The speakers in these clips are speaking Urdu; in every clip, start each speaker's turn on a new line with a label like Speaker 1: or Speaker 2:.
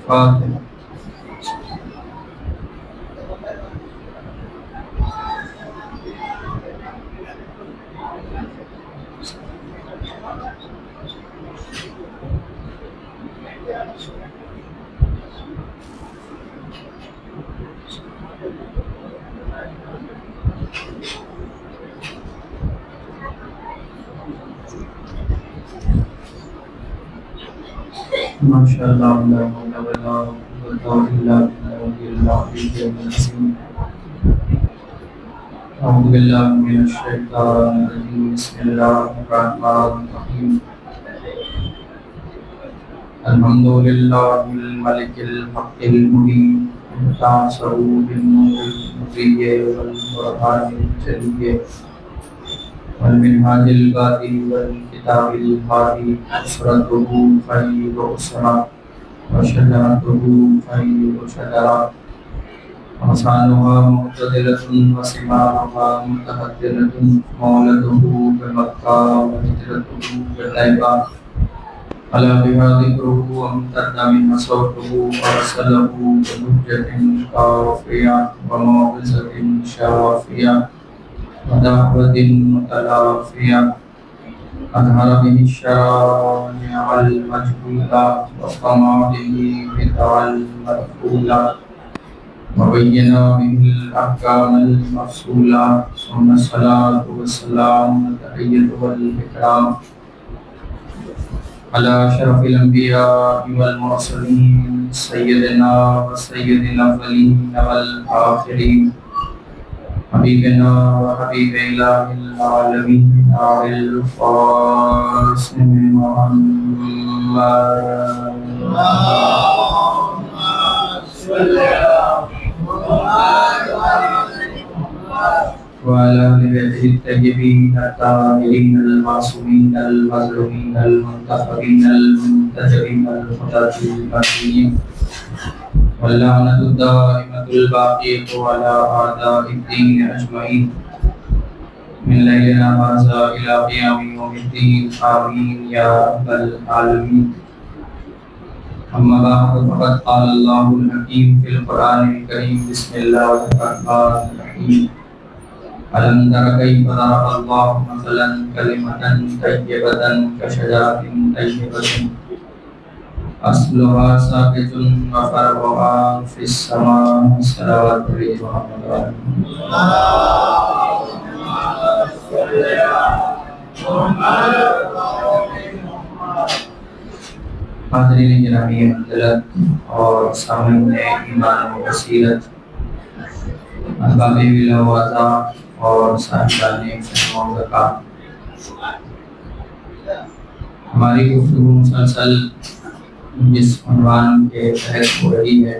Speaker 1: فاتحہ. ماشاء اللہ لا حول ولا قوة الا باللہ العظیم. اعوذ باللہ من الشیطان الرجیم. بسم اللہ الرحمن الرحیم. الحمد للہ الملک الحق المبین المتعصر بالنور المضیء والبرهان الجلی والمنهاج الباقی والکتاب الهادی. نصرته خیر اسرا وشجرته خیر شجرا وحسانها معتدلة وثمارها متهدرة. مولده بمكة وهجرته بالطيبة على بها ذكره وامتد منها صوته وارسله بحجة كافية وموعظة شافية ودعوة متلافية. أظهر به الشرائع المجهولة وقمع به بدع المدخولة وبين به الأحكام المفصولة. ثم الصلاة والسلام والتحية والإكرام على أشرف الأنبياء والمرسلين سيدنا وسيد الأولين والآخرين حبيبنا وحبيب إله العالمين القاسم محمد وعلى آل بيته الطيبين الطاهرين المعصومين المظلومين المنتخبين المنتجبين الهداة المهديين واللعنة الدائمة الباقية على أعداء الدين أجمعين من ليلنا هذا إلى قيام يوم الدين. آمين يا رب العالمين. أما بعد فقد قال الله الحكيم في القرآن الكريم. بسم الله الرحمن الرحيم. ألم تر كيف ضرب الله مثلا كلمة طيبة كشجرة طيبة أصلها ثابت وفرعها في السماء. صلوات الله. حاضرین گرامی منزلت اور سامعین ایمان و بصیرت، احباب ولا و عزا اور صاحبان فہم و ذکا، ہماری گفتگو مسلسل جس عنوان کے تحت ہو رہی ہے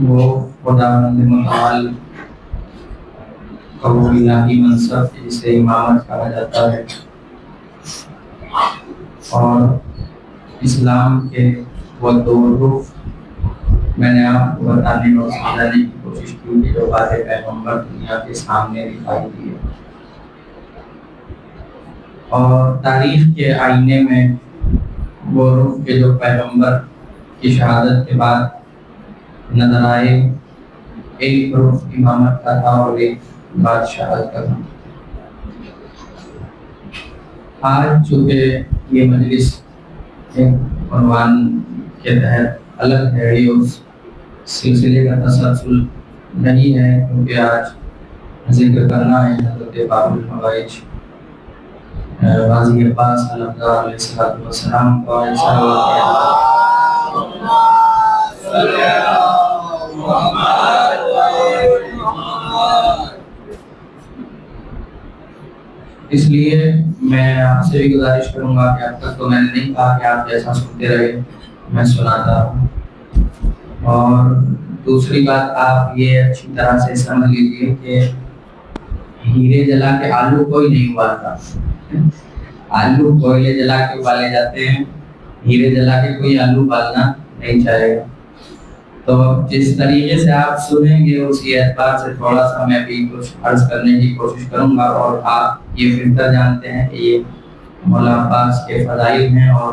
Speaker 1: وہ خداوند متعال کا وہ الہی منصب جسے امامت کہا جاتا ہے، اور اسلام کے وہ دو رخ میں نے آپ کو بتانے اور سمجھانے کی کوشش کی کہ جو باتیں پیغمبر دنیا کے سامنے دکھائی دی ہے، اور تاریخ کے آئینے میں وہ رخ کے جو پیغمبر کی شہادت کے بعد نظر آئے، ایک رخ امامت کا تھا اور ایک بادشاہت کا تھا۔ آج چونکہ یہ مجلس ایک عنوان کے تحت الگ ہے، یہ اس سلسلے کا تسلسل نہیں ہے، کیونکہ آج ذکر کرنا ہے حضرت باب الحوائج غازی عباس علمدار علیہ السلام کا اس لیے میں آپ سے بھی گزارش کروں گا کہ اب تک تو میں نے نہیں کہا کہ آپ جیسا سنتے رہے میں سناتا ہوں، اور دوسری بات آپ یہ اچھی طرح سے سمجھ لیجیے کہ ہیرے جلا کے آلو کوئی نہیں ابالتا، آلو کوئلے جلا کے ابالے جاتے ہیں، ہیرے جلا کے کوئی آلو ابالنا نہیں چاہے گا۔ تو جس طریقے سے آپ سنیں گے اسی اعتبار سے تھوڑا سا میں بھی کچھ عرض کرنے کی کوشش کروں گا، اور آپ یہ بہتر جانتے ہیں کہ یہ مولا عباس کے فضائل ہیں، اور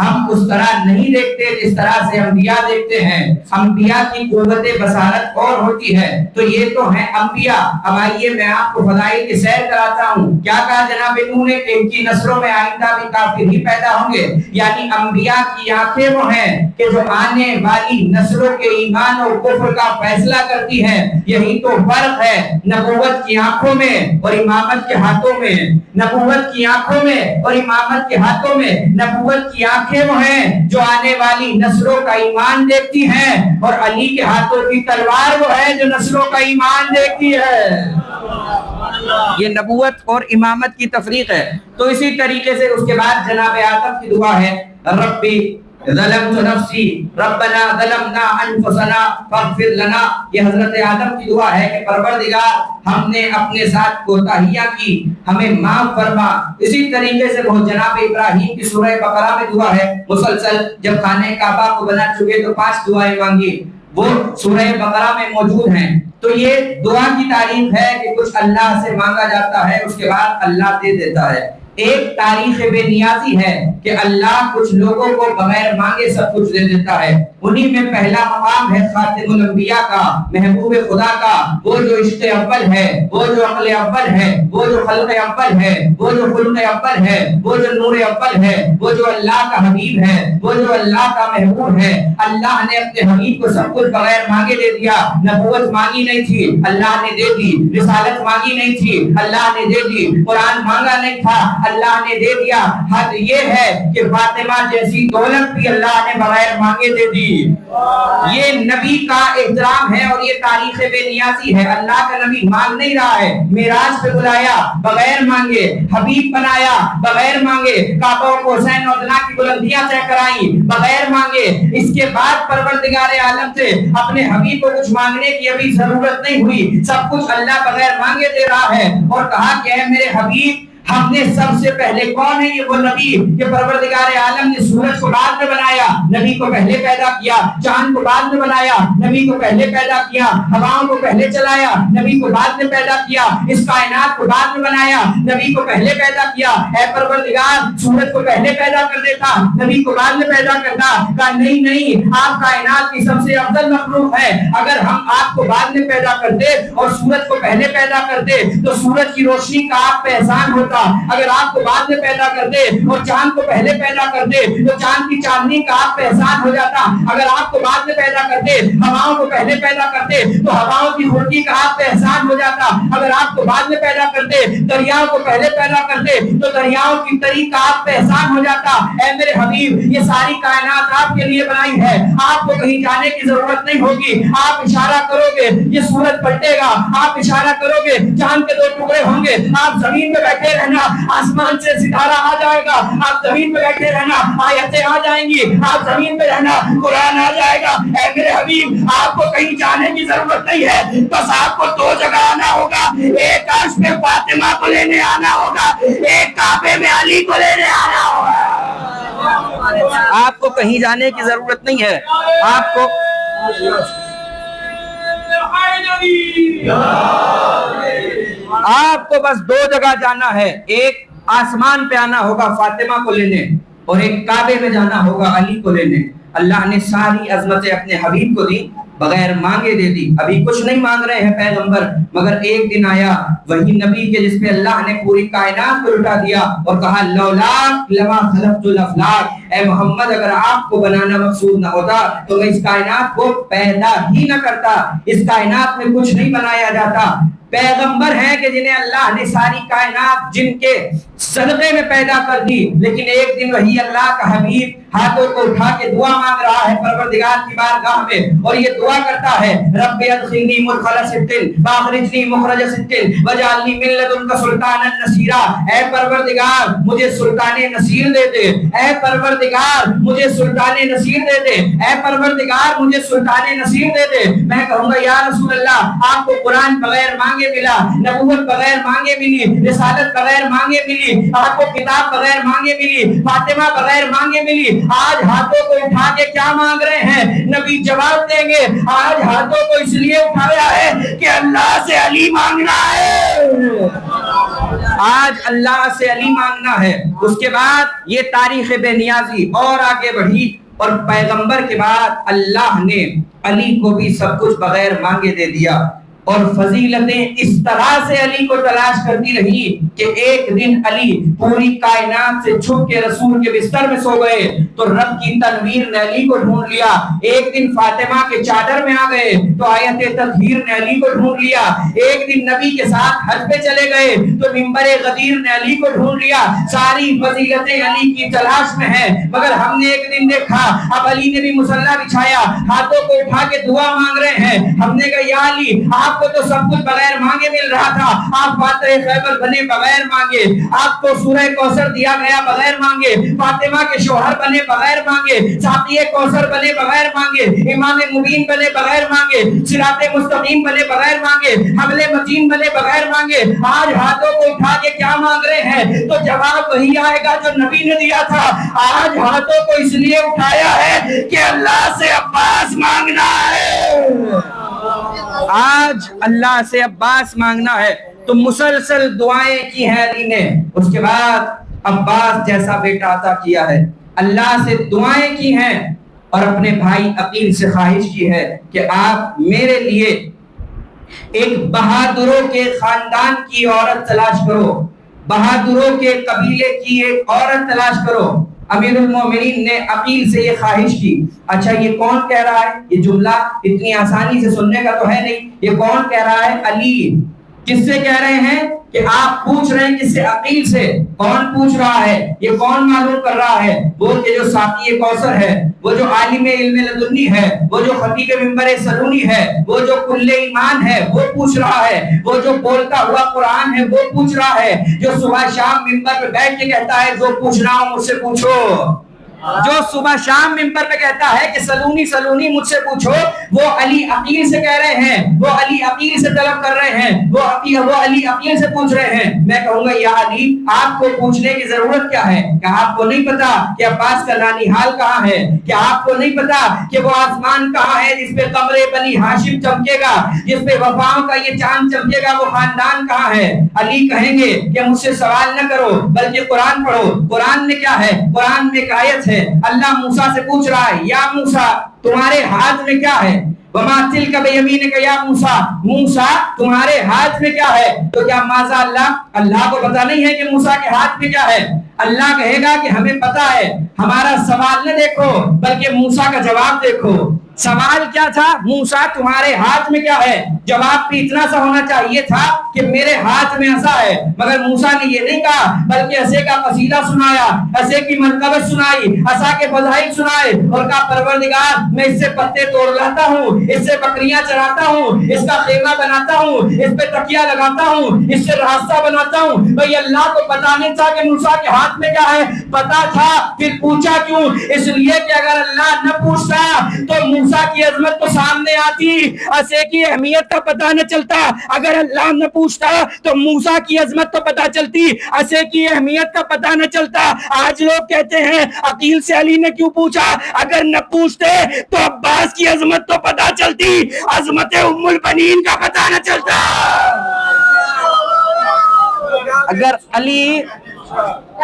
Speaker 1: ہم اس طرح نہیں دیکھتے جس طرح سے انبیاء دیکھتے ہیں. انبیاء کی قوت بصارت اور ہوتی ہے. تو یہ تو ہیں انبیاء. اب آئیے میں آپ کو فضائل کی سیر کراتا ہوں. کیا کہا جناب نوح نے کہ ان کی نسلوں میں آئندہ بھی کافر ہی پیدا ہوں گے. یعنی انبیاء کی آنکھیں وہ ہیں کہ جو آنے والی نسلوں کے ایمان اور کفر کا فیصلہ کرتی ہیں. یہی تو فرق ہے نبوت کی آنکھوں میں اور امامت کے ہاتھوں میں. نبوت کی آنکھوں میں اور امامت کے ہاتھوں میں. نبوت کی آنکھیں وہ ہیں جو آنے والی نسلوں کا ایمان دیکھتی ہیں اور علی کے ہاتھوں کی تلوار وہ ہے جو نسلوں کا ایمان دیکھتی ہے. یہ نبوت اور امامت کی تفریق ہے. تو اسی طریقے سے اس کے بعد جناب آدم کی دعا ہے ربی ظلمت نفسی ربنا ظلمنا انفسنا فاغفر لنا. یہ حضرت آدم کی دعا ہے کہ پروردگار ہم نے اپنے ساتھ کوتاہیاں کی, ہمیں معاف فرما. اسی طریقے سے وہ جناب ابراہیم کی سورہ بقرہ میں دعا ہے مسلسل جب خانہ کعبہ کو بنا چکے تو 5 دعائیں مانگی, وہ سورہ بقرہ میں موجود ہیں. تو یہ دعا کی تعریف ہے کہ کچھ اللہ سے مانگا جاتا ہے اس کے بعد اللہ دے دیتا ہے. ایک تاریخ بے نیازی ہے کہ اللہ کچھ لوگوں کو بغیر مانگے سب کچھ دے دیتا ہے. انہی میں پہلا مقام ہے خاتم الانبیاء کا, محبوب خدا کا, وہ جو عشق اول ہے, وہ جو عقل اول ہے, وہ جو خلق اول ہے, وہ جو خلق اول ہے, وہ جو نور اول ہے, وہ جو اللہ کا حبیب ہے, وہ جو اللہ کا محبوب ہے. اللہ نے اپنے حبیب کو سب کچھ بغیر مانگے دے دیا. نبوت مانگی نہیں تھی, اللہ نے دے دی. رسالت مانگی نہیں تھی, اللہ نے دے دی. قرآن مانگا نہیں تھا, اللہ نے دے دیا. حد یہ ہے کہ فاطمہ جیسی دولت بھی اللہ نے بغیر مانگے دے دی. یہ نبی کا احترام ہے اور یہ تاریخ بے نیازی ہے. اللہ کا نبی مانگ نہیں رہا ہے. معراج پہ بلایا بغیر مانگے, حبیب بنایا بغیر مانگے, کعبہ کو حسین اور عدنان کی بلندیاں طے کرائیں بغیر مانگے. اس کے بعد پروردگار عالم سے اپنے حبیب کو کچھ مانگنے کی ابھی ضرورت نہیں ہوئی. سب کچھ اللہ بغیر مانگے دے رہا ہے اور کہا کہ اے میرے حبیب ہم نے سب سے پہلے کون ہے؟ یہ وہ نبی کہ پروردگار عالم نے سورج کو بعد میں بنایا, نبی کو پہلے پیدا کیا. چاند کو بعد میں بنایا, نبی کو پہلے پیدا کیا. ہواؤں کو پہلے چلایا, نبی کو بعد میں پیدا کیا. اس کائنات کو بعد میں بنایا, نبی کو پہلے پیدا کیا. اے پروردگار سورج کو پہلے پیدا کر دیتا, نبی کو بعد میں پیدا کرتا. کہا نہیں, آپ کائنات کی سب سے افضل مخلوق ہے. اگر ہم آپ کو بعد میں پیدا کرتے اور سورج کو پہلے پیدا کرتے تو سورج کی روشنی کا آپ پہ احسان ہوتا. اگر آپ کو بعد میں پیدا کر دے اور چاند کو پہلے پیدا کر دے تو چاند کی چاندنی کا آپ پہ احسان ہو جاتا. اگر آپ کو بعد میں پیدا کر دے, ہواؤں کو پہلے پیدا کر دے تو ہواؤں کی خشکی کا آپ پہ احسان ہو جاتا. اگر آپ کو بعد میں پیدا کر دے, دریاؤں کو پہلے پیدا کر دے تو دریاؤں کی تری کا آپ پہ احسان ہو جاتا. اے میرے حبیب یہ ساری کائنات آپ کے لیے بنائی ہے, آپ کو کہیں جانے کی ضرورت نہیں ہوگی. آپ اشارہ کرو گے یہ سورج پلٹے گا, آپ اشارہ کرو گے چاند کے 2 ٹکڑے ہوں گے, آپ زمین پہ بیٹھے رہنا, آسمان سے ستارہ آ جائے گا. آپ زمین پہ بیٹھے رہنا, آیتیں آ جائیں گی. آپ زمین پہ رہنا, قرآن آ جائے گا. اے میرے حبیب آپ کو کہیں جانے کی ضرورت نہیں ہے, بس آپ کو 2 جگہ آنا ہوگا. ایک عرش پہ فاطمہ کو لینے آنا ہوگا, ایک کعبے میں علی کو لینے آنا ہوگا. آپ کو کہیں جانے کی ضرورت نہیں ہے. آپ کو بس 2 جگہ جانا ہے. ایک آسمان پہ آنا ہوگا فاطمہ کو لینے اور ایک کعبے میں جانا ہوگا علی کو لینے. اللہ نے ساری عظمتیں اپنے حبیب کو دی, بغیر مانگے دے دی. ابھی کچھ نہیں مانگ رہے ہیں پیغمبر, مگر ایک دن آیا وہی نبی کے جس پہ اللہ نے پوری کائنات کو لٹا دیا اور کہا لولاک لما خلقت الافلاک. اے محمد اگر آپ کو بنانا مقصود نہ ہوتا تو میں اس کائنات کو پیدا ہی نہ کرتا. اس کائنات میں کچھ نہیں بنایا جاتا. پیغمبر ہیں کہ جنہیں اللہ نے ساری کائنات جن کے صدقے میں پیدا کر دی, لیکن ایک دن وہی اللہ کا حبیب ہاتھوں کو اٹھا کے دعا مانگ رہا ہے پروردگار کی بارگاہ میں اور یہ دعا کرتا ہے رب ادخلنی مدخل صدق واخرجنی مخرج صدق واجعلنی من لدنک سلطانا نصیرا. اے پروردگار مجھے سلطان نصیر دے دے, اے پروردگار مجھے سلطان نصیر دے دے, اے پروردگار مجھے سلطان نصیر دے دے. میں کہوں گا یا رسول اللہ آپ کو قرآن بغیر مانگے ملا, نبوت بغیر مانگے ملی, رسالت بغیر مانگے ملی, آپ کو کتاب بغیر مانگے ملی, فاطمہ بغیر مانگے ملی. آج ہاتھوں کو اٹھا کے کیا مانگ رہے ہیں؟ نبی جواب دیں گے آج ہاتھوں کو اس لیے اٹھایا ہے کہ اللہ سے علی مانگنا ہے.
Speaker 2: آج اللہ سے علی مانگنا ہے. اس کے بعد یہ تاریخ بے نیازی اور آگے بڑھی اور پیغمبر کے بعد اللہ نے علی کو بھی سب کچھ بغیر مانگے دے دیا. اور فضیلتیں اس طرح سے علی کو تلاش کرتی رہی کہ ایک دن علی پوری کائنات سے چھپ کے رسول کے بستر میں سو گئے تو رب کی تنویر نے علی کو ڈھونڈ لیا. ایک دن فاطمہ کے چادر میں آ گئے تو آیت تطہیر نے علی کو ڈھونڈ لیا. ایک دن نبی کے ساتھ حج پہ چلے گئے تو منبر غدیر نے علی کو ڈھونڈ لیا. ساری فضیلتیں علی کی تلاش میں ہیں. مگر ہم نے ایک دن دیکھا اب علی نے بھی مصلی بچھایا, ہاتھوں کو اٹھا کے دعا مانگ رہے ہیں. ہم نے کہا یا علی, آپ کو تو سب کچھ بغیر مانگے مل رہا تھا, آپ فاتح خیبر بنے بغیر مانگے, آپ کو سورہ کوثر دیا گیا بغیر مانگے, فاطمہ کے شوہر بنے بغیر مانگے, ساقی کوثر بنے بغیر مانگے, امام مبین بنے بغیر مانگے, صراط مستقیم بنے بغیر مانگے, حبل متین بنے بغیر مانگے. آج ہاتھوں کو اٹھا کے کیا مانگ رہے ہیں تو جواب وہی آئے گا جو نبی نے دیا تھا. آج ہاتھوں کو اس لیے اٹھایا ہے کہ اللہ سے عباس مانگنا ہے. آج اللہ سے عباس مانگنا ہے. تو مسلسل دعائیں کی ہیں علی نے. اس کے بعد عباس جیسا بیٹا عطا کیا ہے. اللہ سے دعائیں کی ہیں اور اپنے بھائی عقیل سے خواہش کی ہے کہ آپ میرے لیے ایک بہادروں کے خاندان کی عورت تلاش کرو, بہادروں کے قبیلے کی ایک عورت تلاش کرو. امیر المومنین نے عقیل سے یہ خواہش کی. اچھا یہ کون کہہ رہا ہے؟ یہ جملہ اتنی آسانی سے سننے کا تو ہے نہیں. یہ کون کہہ رہا ہے؟ علی. کس سے کہہ رہے ہیں کہ آپ پوچھ رہے ہیں؟ کس سے؟ عقیل سے. کون پوچھ رہا ہے؟ یہ کون معلوم کر رہا ہے؟ وہ کہ جو ساقی کوثر ہے, وہ جو عالم علم لدنی ہے, وہ جو خطیب منبر سلونی ہے, وہ جو کل ایمان ہے وہ پوچھ رہا ہے, وہ جو بولتا ہوا قرآن ہے وہ پوچھ رہا ہے, جو صبح شام منبر پہ بیٹھ کے کہتا ہے جو پوچھنا ہو مجھ سے پوچھو, جو صبح شام منبر پہ کہتا ہے کہ سلونی سلونی مجھ سے پوچھو, وہ علی عقیل سے کہہ رہے ہیں, وہ علی عقیل سے طلب کر رہے ہیں, وہ علی عقیل سے پوچھ رہے ہیں. میں کہوں گا یا علی آپ کو پوچھنے کی ضرورت کیا ہے؟ کہ آپ کو نہیں پتا کہ عباس کا نانیحال کہاں ہے؟ کہ آپ کو نہیں پتا کہ وہ آسمان کہاں ہے جس پہ قمر بنی ہاشم چمکے گا, جس پہ وفاؤں کا یہ چاند چمکے گا؟ وہ خاندان کہاں ہے؟ علی کہیں گے کہ مجھ سے سوال نہ کرو بلکہ قرآن پڑھو. قرآن میں کیا ہے؟ قرآن میں ایک آیت ہے, اللہ موسیٰ سے پوچھ رہا ہے یا موسیٰ تمہارے ہاتھ میں کیا ہے؟ وما تلک بیمینک یا موسیٰ, موسیٰ تمہارے ہاتھ میں کیا ہے؟ تو کیا ماذا اللہ کو پتا نہیں ہے کہ موسیٰ کے ہاتھ میں کیا ہے؟ اللہ کہے گا کہ ہمیں پتا ہے, ہمارا سوال نہ دیکھو بلکہ موسیٰ کا جواب دیکھو. سوال کیا تھا؟ موسیٰ تمہارے ہاتھ میں کیا ہے؟ جواب بھی اتنا سا ہونا چاہیے تھا کہ میرے ہاتھ میں عصا ہے. مگر موسیٰ نے یہ نہیں کہا بلکہ عصے کا قصیدہ سنایا, عصے کی منقبت سنائی, عصا کے فضائل سنائے اور کہا پروردگار میں اس سے پتے توڑ لاتا ہوں, اس سے بکریاں چراتا ہوں, اس کا خیمہ بناتا ہوں, اس پہ تکیہ لگاتا ہوں, اس سے راستہ بناتا ہوں. بھئی اللہ کو پتا نہیں تھا کہ موسیٰ کے ہاتھ میں کیا ہے؟ پتا تھا, پھر پوچھا کیوں؟ اس لیے کہ اگر اللہ نہ پوچھتا تو موسیٰ کی عظمت تو سامنے آتی, عصے کی اہمیت کا پتہ نہ چلتا. اگر اللہ نہ پوچھتا تو موسیٰ کی عظمت تو پتہ چلتی, عصے کی اہمیت کا پتہ نہ چلتا. آج لوگ کہتے ہیں عقیل سے علی نے کیوں پوچھا؟ اگر نہ پوچھتے تو عباس کی عظمت تو پتہ چلتی, عظمت ام البنین کا پتہ نہ چلتا. اگر علی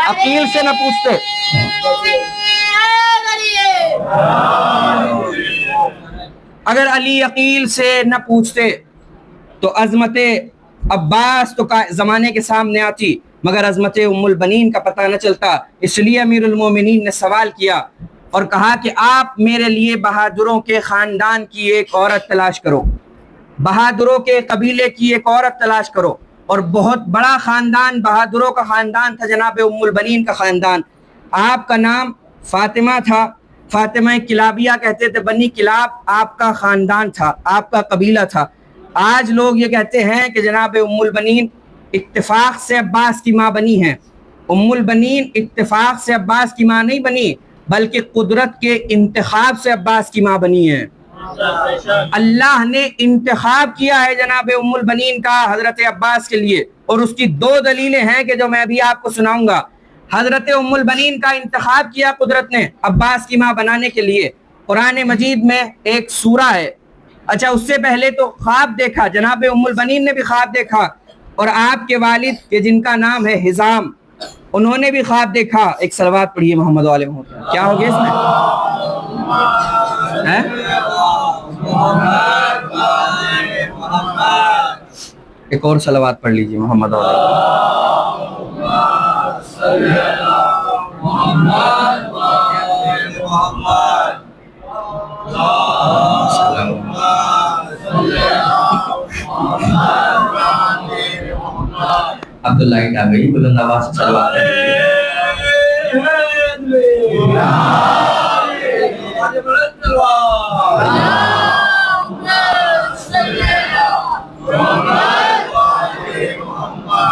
Speaker 2: عقیل سے نہ پوچھتے اگر علی عقیل سے نہ پوچھتے تو عظمت عباس تو زمانے کے سامنے آتی, مگر عظمت ام البنین کا پتہ نہ چلتا. اس لیے امیر المومنین نے سوال کیا اور کہا کہ آپ میرے لیے بہادروں کے خاندان کی ایک عورت تلاش کرو, بہادروں کے قبیلے کی ایک عورت تلاش کرو. اور بہت بڑا خاندان بہادروں کا خاندان تھا, جناب ام البنین کا خاندان. آپ کا نام فاطمہ تھا, فاطمہ کلابیہ کہتے تھے, بنی کلاب آپ کا خاندان تھا, آپ کا قبیلہ تھا. آج لوگ یہ کہتے ہیں کہ جناب ام البنین اتفاق سے عباس کی ماں بنی ہیں. ام البنین اتفاق سے عباس کی ماں نہیں بنی بلکہ قدرت کے انتخاب سے عباس کی ماں بنی ہیں. اللہ نے انتخاب کیا ہے جناب ام البنین کا حضرت عباس کے لیے, اور اس کی 2 دلیلیں ہیں کہ جو میں ابھی آپ کو سناؤں گا. حضرت ام البنین کا انتخاب کیا قدرت نے عباس کی ماں بنانے کے لیے. قرآن مجید میں ایک سورہ ہے. اچھا اس سے پہلے تو خواب دیکھا, جناب ام البنین نے بھی خواب دیکھا, اور آپ کے والد کہ جن کا نام ہے حزام، انہوں نے بھی خواب دیکھا. ایک صلوات پڑھیے محمد والے محمد. کیا ہو گیا اس میں؟ ایک اور صلوات پڑھ لیجیے محمد والے. عبداللہ کی آ گئی، بلند آواز سے صلوات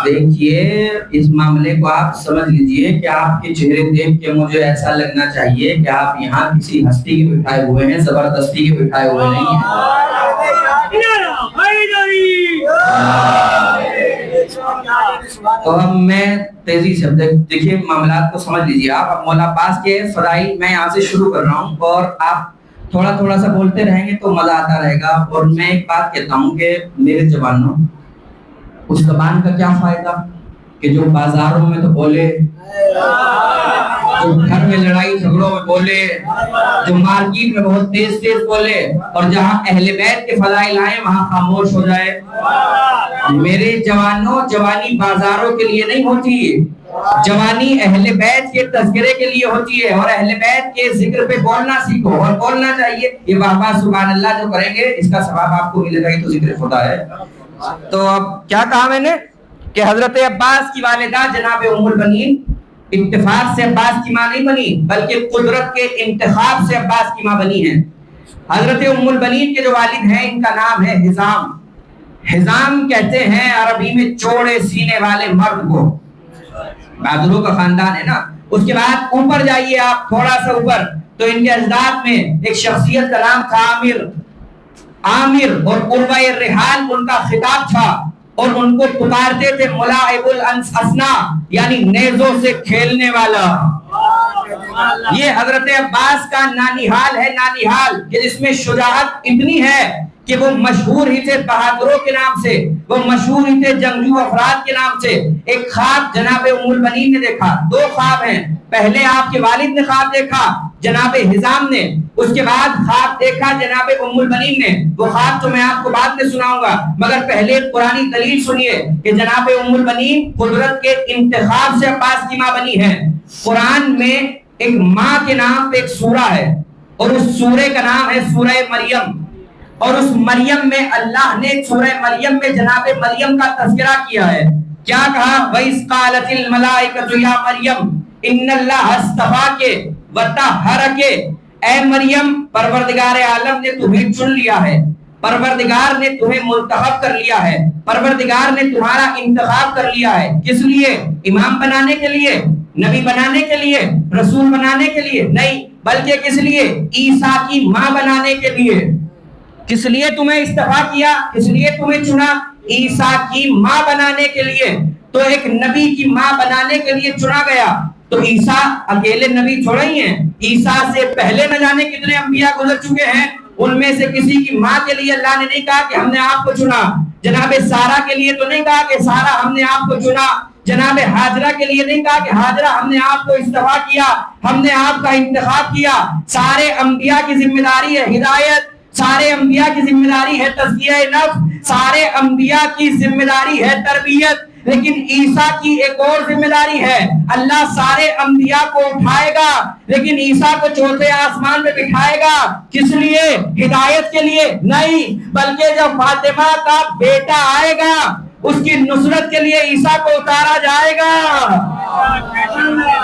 Speaker 2: دیکھیے. اس معاملے کو آپ سمجھ لیجئے کہ آپ کے چہرے دیکھ کے مجھے ایسا لگنا چاہیے کہ آپ یہاں کسی ہستی کے بٹھائے ہوئے ہیں، زبردستی کے بٹھائے ہوئے نہیں ہیں. تو اب میں تیزی سے دیکھیے معاملات کو سمجھ لیجیے آپ. اب مولا عباس کے فضائل میں یہاں سے شروع کر رہا ہوں اور آپ تھوڑا تھوڑا سا بولتے رہیں گے تو مزہ آتا رہے گا. اور میں ایک بات کہتا ہوں کہ میرے جوانوں، اس زبان کا کیا فائدہ کہ جو بازاروں میں تو بولے، جو گھر میں لڑائی جھگڑوں میں بولے، جو مارکیٹ میں بہت تیز تیز بولے، اور جہاں اہل بیت کے فضائل آئے وہاں خاموش ہو جائے. میرے جوانوں، جوانی بازاروں کے لیے نہیں ہوتی، جوانی اہل بیت کے تذکرے کے لیے ہوتی ہے. اور اہل بیت کے ذکر پہ بولنا سیکھو اور بولنا چاہیے. یہ واہ واہ سبحان اللہ جو کریں گے اس کا ثواب آپ کو ملے گا، یہ تو ذکر خدا ہے. تو اب کیا کہا میں نے کہ حضرت عباس کی والدہ جناب ام البنین اتفاق سے عباس کی ماں نہیں بنی، بلکہ قدرت کے انتخاب سے عباس کی ماں بنی ہیں. حضرت ام البنین کے جو والد ہیں ان کا نام ہے حزام. حزام کہتے ہیں عربی میں چوڑے سینے والے مرد کو. بہادروں کا خاندان ہے نا. اس کے بعد اوپر جائیے آپ تھوڑا سا اوپر تو ان کے اجداد میں ایک شخصیت کا نام تھا عامر، اور قربہ رحال ان کا خطاب تھا، اور ان کو پکارتے تھے ملاعب الاسنا، یعنی نیزوں سے کھیلنے والا. یہ حضرت عباس کا نانیحال ہے، نانیحال کہ جس میں شجاعت اتنی ہے کہ وہ مشہور ہی تھے بہادروں کے نام سے، وہ مشہور ہی تھے جنگجو افراد کے نام سے. ایک خواب جناب ام البنین نے دیکھا. دو خواب ہیں. پہلے آپ کے والد نے خواب دیکھا جناب حزام نے، اس کے بعد خواب دیکھا جناب ام البنین نے. وہ خواب تو میں آپ کو بعد میں سناؤں گا، مگر پہلے قرآنی دلیل سنیے کہ جناب ام البنین قدرت کے انتخاب سے عباس کی ماں بنی ہے. قرآن میں ایک ماں کے نام پہ ایک سورہ ہے، اور اس سورہ کا نام ہے سورہ مریم. اور اس مریم میں اللہ نے سورہ مریم میں جناب مریم کا تذکرہ کیا ہے. کیا کہا؟ وَإِذْ قَالَتِ الْمَلَائِكَةُ يَا مَرْيَمْ إِنَّ اللَّهَ اصْطَفَاكِ وَطَهَّرَكِ. اے مریم، پروردگار عالم نے تمہیں چن لیا ہے، پروردگار نے تمہیں منتخب کر لیا ہے، پروردگار نے تمہارا انتخاب کر لیا ہے. کس لیے؟ امام بنانے کے لیے، نبی بنانے کے لیے، رسول بنانے کے لیے نہیں، بلکہ کس لیے؟ عیسیٰ کی ماں بنانے کے لیے. کس لیے تمہیں استفا کیا؟ کس لیے تمہیں چنا؟ عیسیٰ کی ماں بنانے کے لیے. تو ایک نبی کی ماں بنانے کے لیے چنا گیا. تو عیسیٰ اکیلے نبی تھوڑے ہی ہیں، عیسیٰ سے پہلے نہ جانے کتنے انبیاء گزر چکے ہیں. ان میں سے کسی کی ماں کے لیے اللہ نے نہیں کہا کہ ہم نے آپ کو چنا. جناب سارہ کے لیے تو نہیں کہا کہ سارہ ہم نے آپ کو چنا. جناب ہاجرہ کے لیے نہیں کہا کہ ہاجرہ ہم نے آپ کو استفا کیا، ہم نے آپ کا انتخاب کیا. سارے انبیاء کی ذمہ داری ہے ہدایت، سارے انبیاء کی ذمہ داری ہے تزکیہ نفس، سارے انبیاء کی ذمہ داری ہے تربیت. لیکن عیسیٰ کی ایک اور ذمہ داری ہے. اللہ سارے انبیاء کو اٹھائے گا لیکن عیسیٰ کو چوتھے آسمان میں بٹھائے گا. کس لیے؟ ہدایت کے لیے نہیں، بلکہ جب فاطمہ کا بیٹا آئے گا اس کی نصرت کے لیے عیسیٰ کو اتارا جائے گا.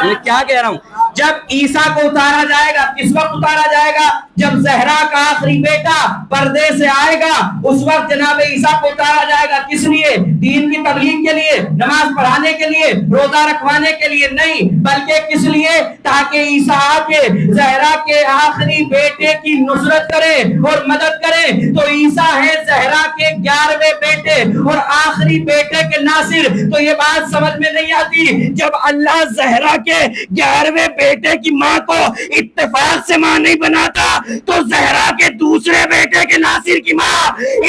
Speaker 2: یہ کیا کہہ رہا ہوں؟ جب عیسیٰ کو اتارا جائے گا، کس وقت اتارا جائے گا؟ جب زہرا کا آخری بیٹا پردے سے آئے گا، اس وقت جناب عیسیٰ کو اتارا جائے گا. کس لیے؟ دین کی تبلیغ کے لیے، نماز پڑھانے کے لیے، روزہ رکھوانے کے لیے نہیں، بلکہ کس لیے؟ تاکہ عیسیٰ آ کے زہرا کے آخری بیٹے کی نصرت کرے اور مدد کرے. تو عیسیٰ ہے زہرا کے 11ویں بیٹے اور آخری بیٹے کے ناصر. تو یہ بات سمجھ میں نہیں آتی جب اللہ زہرا کے 11ویں بیٹے کی ماں کو اتفاق سے ماں نہیں بناتا تو زہرا کے دوسرے بیٹے کے ناصر کی ماں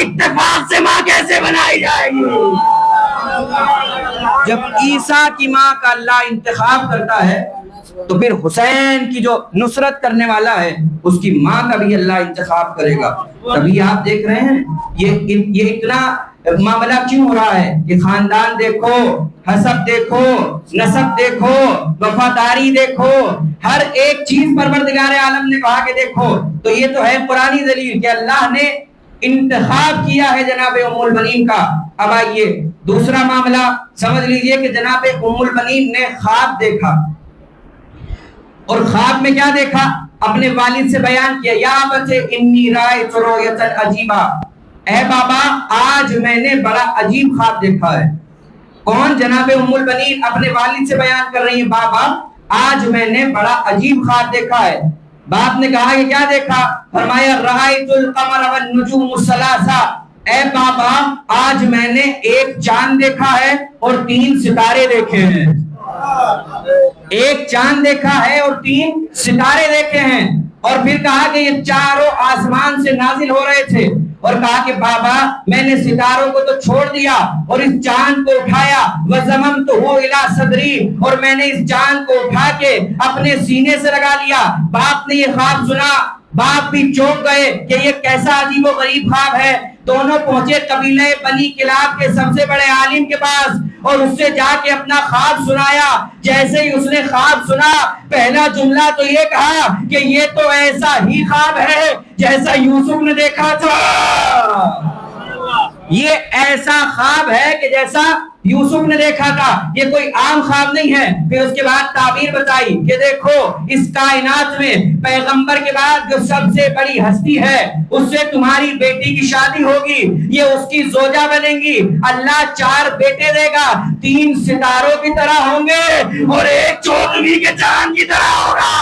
Speaker 2: اتفاق سے ماں کیسے بنائی جائے گی؟ جب عیسیٰ کی ماں کا اللہ انتخاب کرتا ہے تو پھر حسین کی جو نصرت کرنے والا ہے اس کی ماں کا بھی اللہ انتخاب کرے گا. تبھی آپ دیکھ رہے ہیں یہ اتنا معاملہ کیوں ہو رہا ہے کہ خاندان دیکھو، حسب دیکھو، نسب دیکھو، وفاداری دیکھو، ہر ایک چیز پروردگار عالم نے کہا کہ دیکھو. تو یہ تو ہے پرانی دلیل کہ اللہ نے انتخاب کیا ہے جناب ام البنین کا. اب آئیے دوسرا معاملہ سمجھ لیجئے کہ جناب ام البنین نے خواب دیکھا، اور خواب میں کیا دیکھا؟ اپنے والد سے بیان کیا، یا ابت انی رأیت رؤیۃ عجیبہ، اے بابا آج میں نے بڑا عجیب خواب دیکھا ہے. کون؟ جناب ام البنین اپنے والد سے بیان کر رہی ہیں، بابا آج میں نے بڑا عجیب خواب دیکھا ہے. باپ نے کہا کہ کیا دیکھا؟ فرمایا رأیت القمر والنجوم الثلاثہ، اے بابا آج میں نے ایک چاند دیکھا ہے اور 3 ستارے دیکھے ہیں. ایک چاند دیکھا ہے اور 3 ستارے دیکھے ہیں. اور پھر کہا کہ یہ چاروں آسمان سے نازل ہو رہے تھے، اور کہا کہ بابا میں نے ستاروں کو تو چھوڑ دیا اور اس چاند کو اٹھایا، وَزَمَمْتُهُ إِلَى صَدْرِي، اور میں نے اس چاند کو اٹھا کے اپنے سینے سے لگا لیا. باپ نے یہ خواب سنا، باپ بھی چونک گئے کہ یہ کیسا عجیب و غریب خواب ہے. دونوں پہنچے قبیلہ بنی کلاب کے سب سے بڑے عالم کے پاس اور اس سے جا کے اپنا خواب سنایا. جیسے ہی اس نے خواب سنا پہلا جملہ تو یہ کہا کہ یہ تو ایسا ہی خواب ہے جیسا یوسف نے دیکھا تھا. یہ ایسا خواب ہے کہ جیسا یوسف نے دیکھا تھا، یہ کوئی عام خواب نہیں ہے. پھر اس کے بعد تعبیر بتائی کہ دیکھو اس کائنات میں پیغمبر کے بعد جو سب سے بڑی ہستی ہے اس سے تمہاری بیٹی کی شادی ہوگی، یہ اس کی زوجہ بنے گی. اللہ 4 بیٹے دے گا، 3 ستاروں کی طرح ہوں گے اور ایک چودھویں کے چاند کی طرح ہوگا.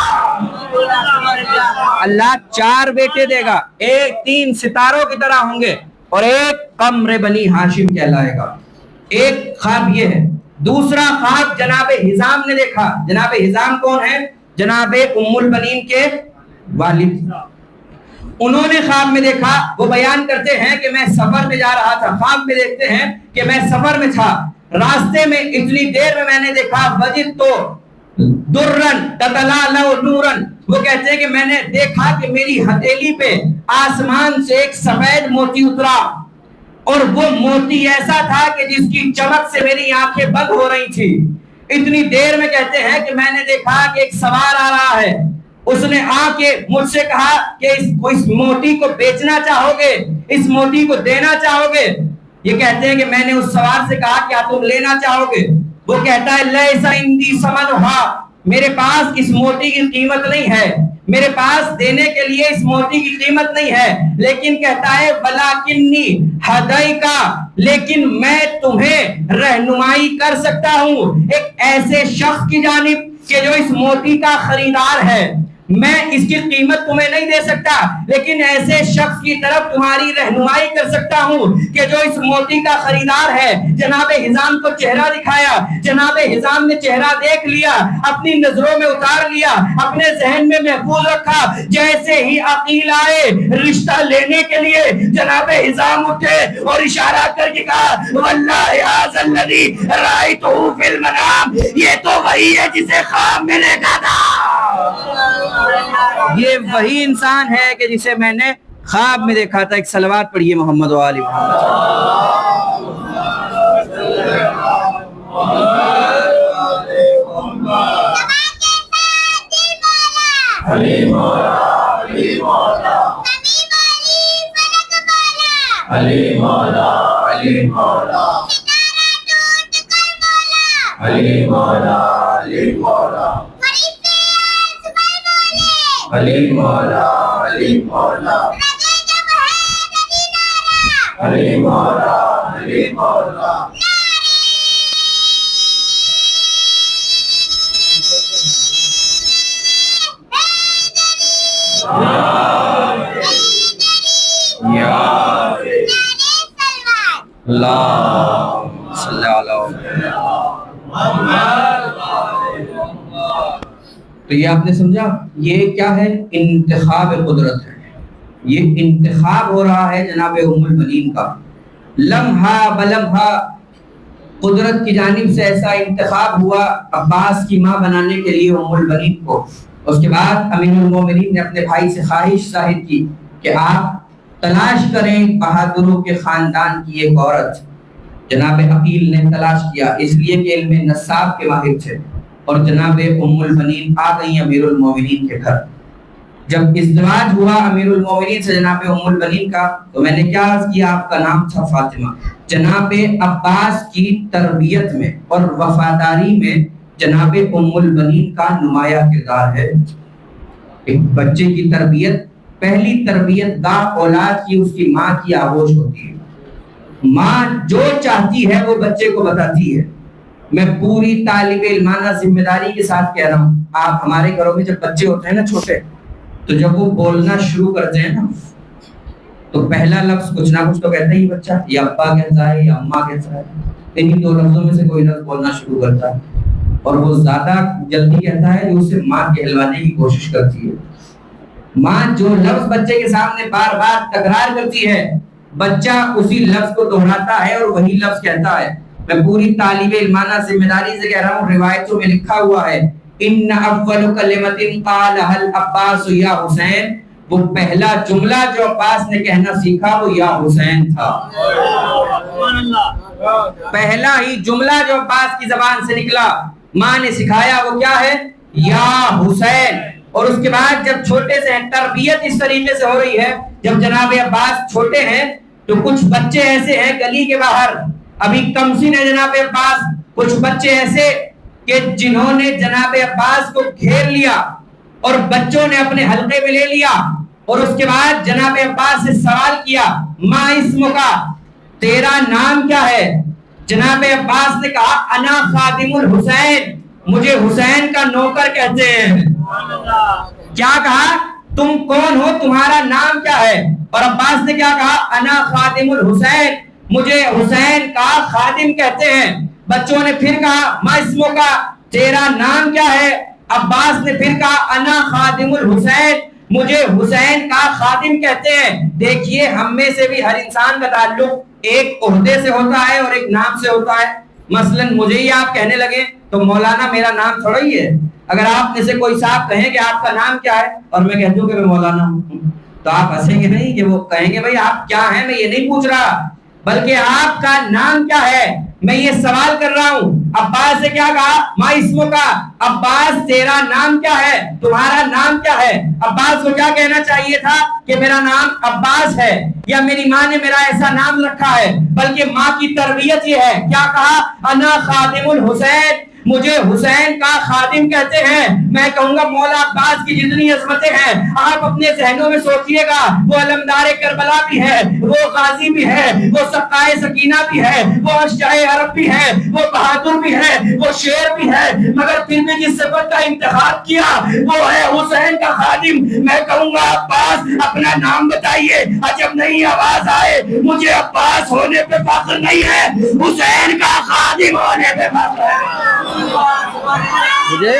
Speaker 2: اللہ 4 بیٹے دے گا، ایک 3 ستاروں کی طرح ہوں گے اور ایک قمر بنی ہاشم کہلائے گا. ایک خواب یہ ہے. دوسرا خواب جناب حزام نے دیکھا. جناب حزام کون ہے؟ جناب ام البنین کے والد. انہوں نے خواب میں دیکھا، وہ بیان کرتے ہیں کہ میں سفر میں جا رہا تھا. خواب میں دیکھتے ہیں کہ میں سفر میں تھا، راستے میں اتنی دیر میں نے دیکھا وجد تو درن تتلالہ نورن، وہ کہتے ہیں کہ میں نے دیکھا کہ میری ہتھیلی پہ آسمان سے ایک سفید موتی اترا، اور وہ موتی ایسا تھا کہ جس کی چمک سے میری آنکھیں بند ہو رہی تھی. اتنی دیر میں کہتے ہیں کہ میں نے دیکھا کہ ایک سوار آ رہا ہے. اس نے آ کے مجھ سے کہا کہ اس موتی کو بیچنا چاہو گے، اس موتی کو دینا چاہو گے؟ یہ کہتے ہیں کہ میں نے اس سوار سے کہا کیا تم لینا چاہو گے؟ وہ کہتا ہے لیسا عندی ثمنھا، میرے پاس اس موتی کی قیمت نہیں ہے، میرے پاس دینے کے لیے اس موتی کی قیمت نہیں ہے. لیکن کہتا ہے ولاکنی ہدیکا، لیکن میں تمہیں رہنمائی کر سکتا ہوں ایک ایسے شخص کی جانب کہ جو اس موتی کا خریدار ہے. میں اس کی قیمت تمہیں نہیں دے سکتا لیکن ایسے شخص کی طرف تمہاری رہنمائی کر سکتا ہوں کہ جو اس موتی کا خریدار ہے. جناب حزام کو چہرہ دکھایا، جناب حزام نے چہرہ دیکھ لیا، اپنی نظروں میں اتار لیا، اپنے ذہن میں محفوظ رکھا. جیسے ہی عقیل آئے رشتہ لینے کے لیے جناب حزام اٹھے اور اشارہ کر کے کہا واللہ ھذا الذی رأیتہ فی المنام، یہ تو وہی ہے جسے خواب میں دیکھا تھا. یہ وہی انسان ہے کہ جسے میں نے خواب میں دیکھا تھا. ایک صلوات پڑھیے محمد و آل محمد. علی مولا علی مولا علی مولا علی مولا علی مولا علی مولا علی مولا علی مولا علی مولا علی مولا. اللہم صلی علی محمد. تو یہ آپ نے سمجھا، یہ کیا ہے؟ انتخاب قدرت ہے، یہ انتخاب ہو رہا ہے جناب ام البنین کا، لمحہ بلمحہ قدرت کی جانب سے ایسا انتخاب ہوا عباس کی ماں بنانے کے لیے ام البنین کو۔ اس کے بعد امیر المومنین نے اپنے بھائی سے خواہش ظاہر کی کہ آپ تلاش کریں بہادروں کے خاندان کی ایک عورت۔ جناب عقیل نے تلاش کیا، اس لیے کہ علم نصاب کے ماہر تھے، اور جناب ام البنین آ گئی امیر المومنین کے گھر۔ جب ازدواج ہوا امیر المومنین سے جناب ام البنین کا، تو میں نے کیا عرض کیا، آپ کا نام تھا فاطمہ۔ جناب عباس کی تربیت میں اور وفاداری میں جناب ام البنین کا نمایاں کردار ہے۔ ایک بچے کی تربیت، پہلی تربیت گاہ اولاد کی اس کی ماں کی آغوش ہوتی ہے۔ ماں جو چاہتی ہے وہ بچے کو بتاتی ہے۔ میں پوری طالب علمانہ ذمہ داری کے ساتھ کہہ رہا ہوں، آپ ہمارے گھروں میں جب بچے ہوتے ہیں نا چھوٹے، تو جب وہ بولنا شروع کرتے ہیں نا، تو پہلا لفظ کچھ نہ کچھ تو کہتا ہی بچہ، یا ابا کہتا ہے یا اماں کہتا ہے، انہی دو لفظوں میں سے کوئی لفظ بولنا شروع کرتا ہے، اور وہ زیادہ جلدی کہتا ہے جو اسے ماں کہلوانے کی کوشش کرتی ہے۔ ماں جو لفظ بچے کے سامنے بار بار تکرار کرتی ہے، بچہ اسی لفظ کو دہراتا ہے اور وہی لفظ کہتا ہے۔ میں پوری طالب علمانہ ذمہ داری سے کہہ رہا ہوں، روایتوں میں لکھا ہوا ہے، ان اول کلمۃ قالها العباس یا حسین، وہ پہلا جملہ جو عباس نے کہنا سیکھا وہ یا حسین تھا۔ پہلا ہی جملہ جو عباس کی زبان سے نکلا، ماں نے سکھایا، وہ کیا ہے؟ یا حسین۔ اور اس کے بعد جب چھوٹے سے تربیت اس طریقے سے ہو رہی ہے، جب جناب عباس چھوٹے ہیں تو کچھ بچے ایسے ہیں گلی کے باہر، ابھی کم سن ہے جناب عباس، کچھ بچے ایسے کہ جنہوں نے جناب عباس کو گھیر لیا اور بچوں نے اپنے حلقے میں لے لیا، اور اس کے بعد جناب عباس سے سوال کیا، ما اسم کا، تیرا نام کیا ہے؟ جناب عباس نے کہا، انا خادم الحسین، مجھے حسین کا نوکر کہتے ہیں۔ کیا کہا؟ تم کون ہو، تمہارا نام کیا ہے؟ اور عباس نے کیا کہا؟ انا خادم الحسین، مجھے حسین کا خادم کہتے ہیں۔ بچوں نے پھر کہا، ما اسمو کا، تیرا نام کیا ہے؟ عباس نے پھر کہا، انا خادم الحسین، مجھے حسین کا خادم کہتے ہیں۔ دیکھیے، ہم میں سے بھی ہر انسان کا تعلق ایک عہدے سے ہوتا ہے اور ایک نام سے ہوتا ہے۔ مثلا مجھے ہی آپ کہنے لگے تو مولانا میرا نام تھوڑا ہی ہے۔ اگر آپ میں سے کوئی صاحب کہیں کہ آپ کا نام کیا ہے، اور میں کہہ دوں کہ میں مولانا ہوں، تو آپ ہنسیں گے نہیں، کہ وہ کہیں گے بھائی آپ کیا ہیں، میں یہ نہیں پوچھ رہا، بلکہ آپ کا نام کیا ہے، میں یہ سوال کر رہا ہوں۔ عباس سے کیا کہا؟ ما اسمو کا، عباس تیرا نام کیا ہے، تمہارا نام کیا ہے؟ عباس کو کیا کہنا چاہیے تھا کہ میرا نام عباس ہے، یا میری ماں نے میرا ایسا نام رکھا ہے، بلکہ ماں کی تربیت یہ ہے، کیا کہا؟ انا خادم الحسین، مجھے حسین کا خادم کہتے ہیں۔ میں کہوں گا مولا عباس کی جتنی عظمتیں ہیں آپ اپنے ذہنوں میں سوچئے گا، وہ علمدار کربلا بھی ہے، وہ غازی بھی ہے، وہ سقائے سکینہ بھی ہے، وہ اشجاع عرب بھی ہے، وہ بہادر بھی ہے، وہ شیر بھی ہے، مگر پھر بھی جس صفت کا انتخاب کیا وہ ہے حسین کا خادم۔ میں کہوں گا عباس اپنا نام بتائیے، عجب نہیں آواز آئے، مجھے عباس ہونے پہ فخر نہیں ہے، حسین کا خادم ہونے پہ فخر ہے۔ مجھے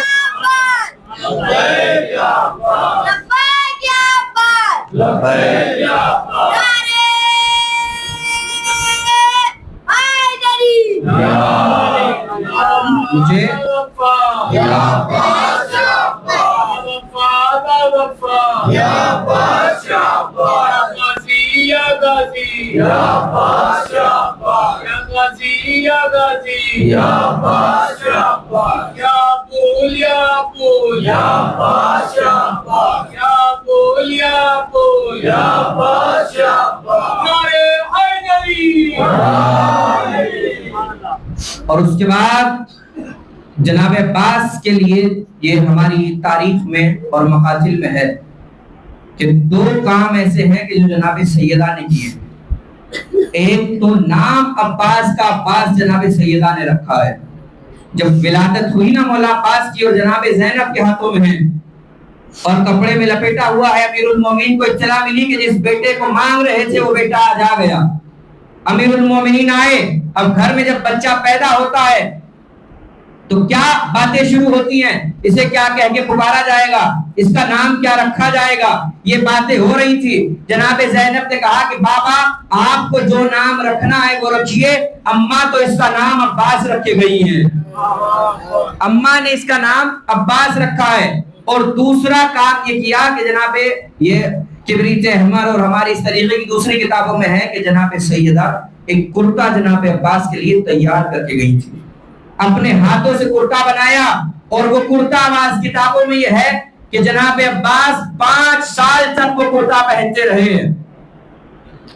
Speaker 2: اور اس کے بعد جناب عباس کے لیے یہ ہماری تاریخ میں اور مقاتل میں ہے کہ دو کام ایسے ہیں کہ جو جناب سیدہ نے کیے۔ ایک تو نام عباس کا عباس جناب سیدہ نے رکھا ہے۔ جب ولادت ہوئی نا مولا عباس کی اور جناب زینب کے ہاتھوں میں ہے اور کپڑے میں لپیٹا ہوا ہے، امیر المومنین کو اطلاع ملی کہ جس بیٹے کو مانگ رہے تھے وہ بیٹا آج آ گیا۔ امیر المومنین آئے، اب گھر میں جب بچہ پیدا ہوتا ہے تو کیا باتیں شروع ہوتی ہیں, اسے کیا کہہ کے پکارا جائے گا, اس کا نام کیا رکھا جائے گا, یہ باتیں ہو رہی تھی. جناب زینب نے کہا کہ بابا آپ کو جو نام رکھنا ہے وہ رکھیے, اماں تو اس کا نام عباس رکھے گئی ہیں, اماں نے اس کا نام عباس رکھا ہے. اور دوسرا کام یہ کیا کہ جناب یہ کبریت احمر اور ہماری اس طریقے کی دوسری کتابوں میں ہے کہ جناب سیدہ ایک کرتا جناب عباس کے لیے تیار کر کے گئی تھی, اپنے ہاتھوں سے کرتا بنایا. اور وہ کرتا آواز کتابوں میں یہ ہے کہ جناب عباس 5 سال تک وہ کرتا پہنتے رہے ہیں,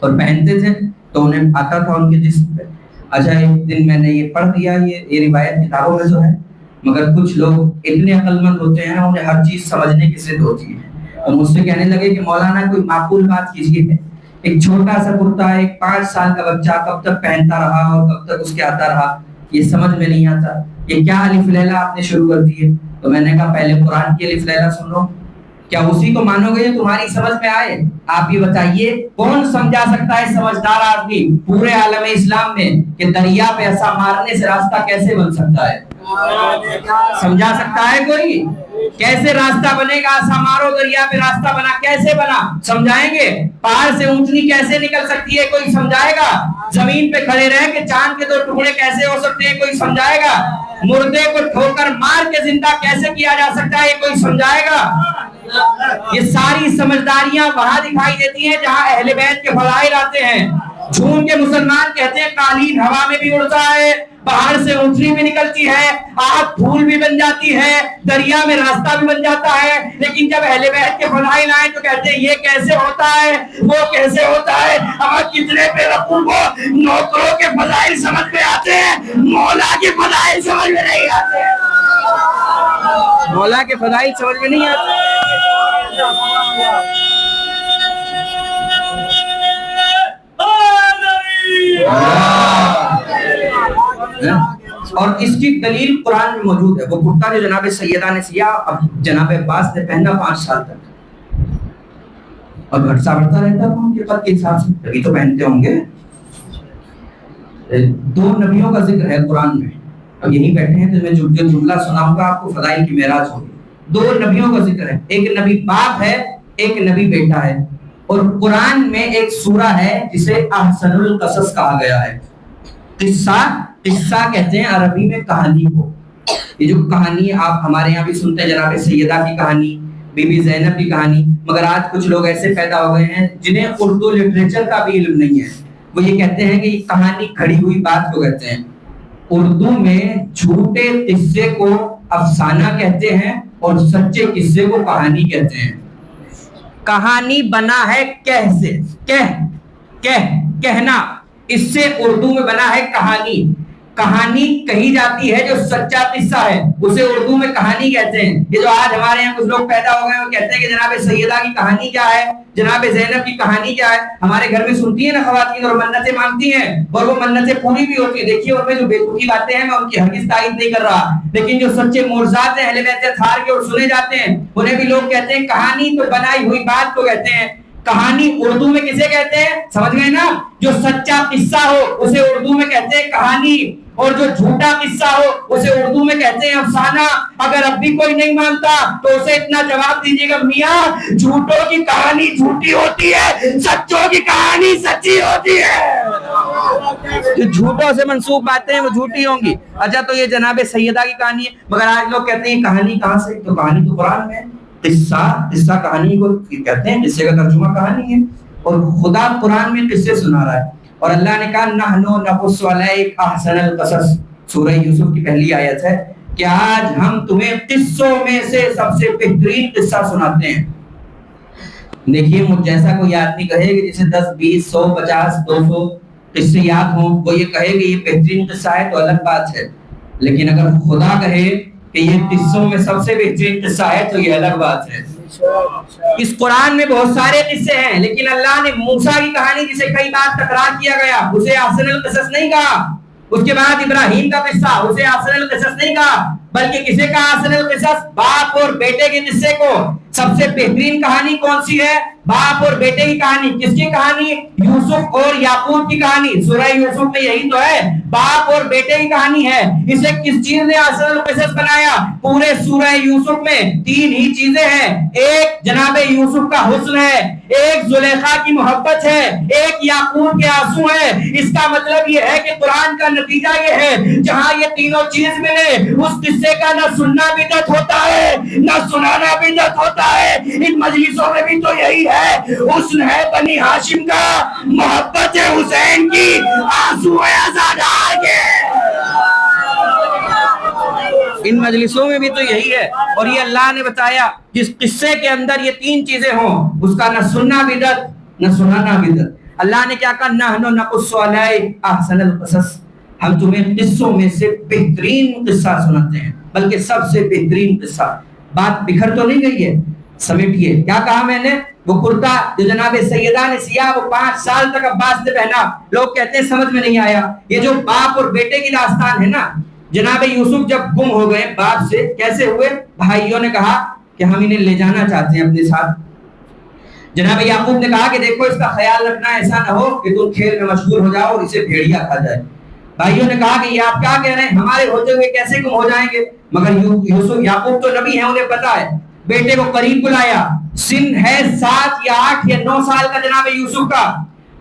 Speaker 2: اور پہنتے تھے تو انہیں آتا تھا ان کے جسم پہ. اچھا ایک دن میں نے یہ پڑھ دیا, یہ روایت کتابوں میں تو ہے, مگر کچھ لوگ اتنے عقل مند ہوتے ہیں انہیں ہر چیز سمجھنے کی ضد ہوتی ہے, اور مجھ سے کہنے لگے کہ مولانا کوئی معقول بات کیجیے, ایک چھوٹا سا کرتا ایک 5 سال کا بچہ کب تک پہنتا رہا اور کب تک اس کے آتا رہا, یہ سمجھ میں نہیں آتا, یہ کیا الف لیلہ آپ نے شروع کر دی ہے. تو میں نے کہا پہلے قرآن کی الف لیلہ سن لو, کیا اسی کو مانو گے جو تمہاری سمجھ میں آئے؟ آپ یہ بتائیے کون سمجھا سکتا ہے سمجھدار آدمی پورے عالم اسلام میں کہ دریا پہ ایسا مارنے سے راستہ کیسے بن سکتا ہے؟ سمجھا سکتا ہے کوئی؟ کیسے راستہ بنے گا؟ ایسا مارو دریا پہ راستہ بنا, کیسے بنا؟ سمجھائیں گے. پہاڑ سے اونٹنی کیسے نکل سکتی ہے؟ کوئی سمجھائے گا. زمین پہ کھڑے رہ کے چاند کے 2 ٹکڑے کیسے ہو سکتے ہیں؟ کوئی سمجھائے گا. مردے کو ٹھوکر مار کے زندہ کیسے کیا جا سکتا ہے؟ کوئی سمجھائے گا. یہ ساری سمجھداریاں وہاں دکھائی دیتی ہیں جہاں اہل بیت کے فضائل آتے ہیں. جھوم کے مسلمان کہتے ہیں قالین ہوا میں بھی اڑتا ہے, پہاڑ سے اونٹنی بھی نکلتی ہے, آگ پھول بھی بن جاتی ہے, دریا میں راستہ بھی بن جاتا ہے, لیکن جب اہل بیت کے فضائل آئے تو کہتے ہیں یہ کیسے ہوتا ہے, وہ کیسے ہوتا ہے. ہمیں کتنے بے وقوف ہو, نوکروں کے فضائل سمجھ میں آتے ہیں, مولا کے فضائل سمجھ میں نہیں آتے, مولا کے فضائل سمجھ میں نہیں آتے. اور اس کی دلیل قرآن میں موجود ہے. وہ کرتا جو جناب سیدہ نے سیا, اب جناب عباس نے پہنا 5 سال تک, اور گھٹتا بڑھتا رہتا تھا ان کے قد کے حساب سے, تبھی تو پہنتے ہوں گے. 2 نبیوں کا ذکر ہے قرآن میں, اب یہی بیٹھے ہیں تو میں جو جملہ سناؤں گا آپ کو فضائل کی معراج ہوگی. 2 نبیوں کا ذکر ہے, ایک نبی باپ ہے, ایک نبی بیٹا ہے. اور قرآن میں ایک سورہ ہے جسے احسن القصص کہا گیا ہے. قصہ کہتے ہیں عربی میں کہانی کو. یہ جو کہانی آپ ہمارے یہاں بھی سنتے ہیں, جناب سیدہ کی کہانی, بی بی زینب کی کہانی, مگر آج کچھ لوگ ایسے پیدا ہو گئے ہیں جنہیں اردو لٹریچر کا بھی علم نہیں ہے. وہ یہ کہتے ہیں کہ یہ کہانی کھڑی ہوئی بات کو کہتے ہیں. اردو میں جھوٹے قصے کو افسانہ کہتے ہیں اور سچے قصے کو کہانی کہتے ہیں. کہانی بنا ہے کہہ سے, کہنا, اس سے اردو میں بنا ہے کہانی. کہانی کہی جاتی ہے جو سچا قصہ ہے, اسے اردو میں کہانی کہتے ہیں. یہ جو آج ہمارے یہاں کچھ لوگ پیدا ہو گئے وہ کہتے ہیں کہ جناب سیدہ کی کہانی کیا ہے, جناب زینب کی کہانی کیا ہے. ہمارے گھر میں سنتی ہیں نا خواتین اور منتیں مانگتی ہیں, اور وہ منتیں پوری بھی ہوتی ہیں. دیکھیے ان میں جو بے تکی باتیں ہیں میں ان کی ہرگز تائید نہیں کر رہا, لیکن جو سچے معجزات ہیں اہل بیت اطہار کے اور سنے جاتے ہیں انہیں بھی لوگ کہتے ہیں کہانی تو بنائی ہوئی بات کو کہتے ہیں. کہانی اردو میں کسے کہتے ہیں سمجھ گئے نا؟ جو سچا قصہ ہو اسے اردو میں کہتے ہیں کہانی, اور جو جھوٹا قصہ ہو اسے اردو میں کہتے ہیں افسانہ. اگر اب بھی کوئی نہیں مانتا تو اسے اتنا جواب دیجیے گا, میاں جھوٹوں کی کہانی جھوٹی ہوتی ہے, سچوں کی کہانی سچی ہوتی ہے. جو جھوٹوں سے منسوب باتیں ہیں وہ جھوٹی ہوں گی. اچھا تو یہ جناب سیدہ کی کہانی ہے, مگر آج لوگ کہتے ہیں کہانی کہاں سے, تو کہانی تو قرآن میں. قصہ کہانی کو کہتے ہیں, قصے کا ترجمہ کہانی ہے, اور خدا قرآن میں قصے سنا رہا ہے. اور اللہ نے کہا نحنو نقص علیک احسن القصص, سورہ یوسف کی پہلی آیت ہے کہ آج ہم تمہیں قصوں میں سے سب سے بہترین قصہ سناتے ہیں. دیکھیے مجھ جیسا کوئی آدمی کہے کہ جسے 10 20 100 50 200 قصے یاد ہوں, وہ یہ کہے کہ یہ بہترین قصہ ہے تو الگ بات ہے, لیکن اگر خدا کہے کہ یہ قصوں میں سب سے بہترین قصہ ہے تو یہ الگ بات ہے. اس قرآن میں بہت سارے قصے ہیں, لیکن اللہ نے موسیٰ کی کہانی جسے کئی بار تکرار کیا گیا اسے احسن القصص نہیں کہا. اس کے بعد ابراہیم کا قصہ اسے احسن القصص نہیں کہا, بلکہ کسے کہا احسن القصص؟ باپ اور بیٹے کے قصے کو. سب سے بہترین کہانی کون سی ہے؟ باپ اور بیٹے کی کہانی. کس کی کہانی؟ یوسف اور یعقوب کی کہانی. سورہ یوسف میں یہی تو ہے, باپ اور بیٹے کی کہانی ہے. اسے کس چیز نے احسن القصص بنایا؟ پورے سورہ یوسف میں 3 ہی چیزیں ہیں. ایک جناب یوسف کا حسن ہے, ایک زلیخا کی محبت ہے, ایک یعقوب کے آنسو ہے. اس کا مطلب یہ ہے کہ قرآن کا نتیجہ یہ ہے, جہاں یہ تینوں چیز ملے اس قصے کا نہ سننا بدعت ہوتا ہے نہ سنانا بدعت ہوتا ہے. ان مجلسوں میں بھی تو یہی ہے, حسن ہے بنی ہاشم کا, محبت ہے حسین کی, آنسو ہے آزادار کے. ان مجلسوں میں بھی تو یہی ہے. اور یہ اللہ نے بتایا جس قصے کے اندر یہ 3 چیزیں ہوں اس کا نہ سننا بدعت نہ سنانا بدعت. اللہ نے کیا کہا؟ نحن نقص علیک احسن القصص, ہم تمہیں قصوں میں سے بہترین قصہ سناتے ہیں, بلکہ سب سے بہترین قصہ. بات بکھر تو نہیں گئی ہے, سمیٹیے. کیا کہا میں نے؟ وہ کرتا جو جناب سیدہ نے سیا وہ 5 سال تک عباس نے پہنا. لوگ کہتے ہیں سمجھ میں نہیں آیا. یہ جو باپ اور بیٹے کی داستان ہے نا, جناب یوسف جب گم ہو گئے باپ سے, کیسے ہوئے؟ بھائیوں نے کہا کہ ہم انہیں لے جانا چاہتے ہیں اپنے ساتھ. جناب یعقوب نے کہا کہ دیکھو اس کا خیال رکھنا, ایسا نہ ہو کہ تم کھیل میں مشغول ہو جاؤ اور اسے بھیڑیا کھا جائے. بھائیوں نے کہا کہ یہ آپ کیا کہہ رہے ہیں, ہمارے ہوتے ہوئے کیسے گم ہو جائیں گے؟ مگر یوسف یعقوب تو نبی ہیں, انہیں پتا ہے. بیٹے کو قریب بلایا, سن ہے 7 یا 8 یا 9 سال کا جناب یوسف کا.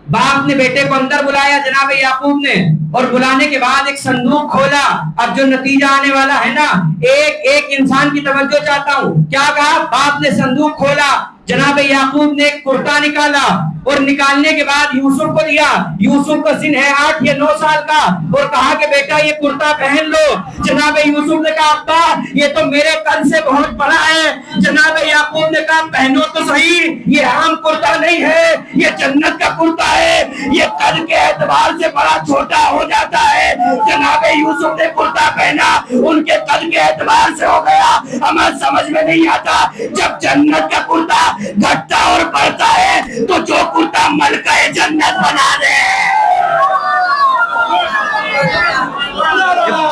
Speaker 2: باپ نے بیٹے کو اندر بلایا جناب یعقوب نے, اور بلانے کے بعد ایک صندوق کھولا. اب جو نتیجہ آنے والا ہے نا, ایک انسان کی توجہ چاہتا ہوں. کیا کہا؟ باپ نے صندوق کھولا, جناب یعقوب نے ایک کرتا نکالا, اور نکالنے کے بعد یوسف کو دیا. یوسف کا سن ہے 8 یا 9 سال کا, اور کہا کہ بیٹا یہ کرتا پہن لو. جناب یوسف نے کہا ابا یہ تو میرے قد سے بہت بڑا ہے. جناب یعقوب نے کہا پہنو تو صحیح, یہ عام کرتا نہیں ہے, یہ جنت کا کرتا ہے, یہ قد کے اعتبار سے بڑا چھوٹا ہو جاتا ہے. جناب یوسف نے کرتا پہنا, ان کے قد کے اعتبار سے ہو گیا. ہمیں سمجھ میں نہیں آتا, جب جنت کا کرتا گھٹتا اور بڑھتا ہے تو جو کرتا ملکہ جنت بنا دے.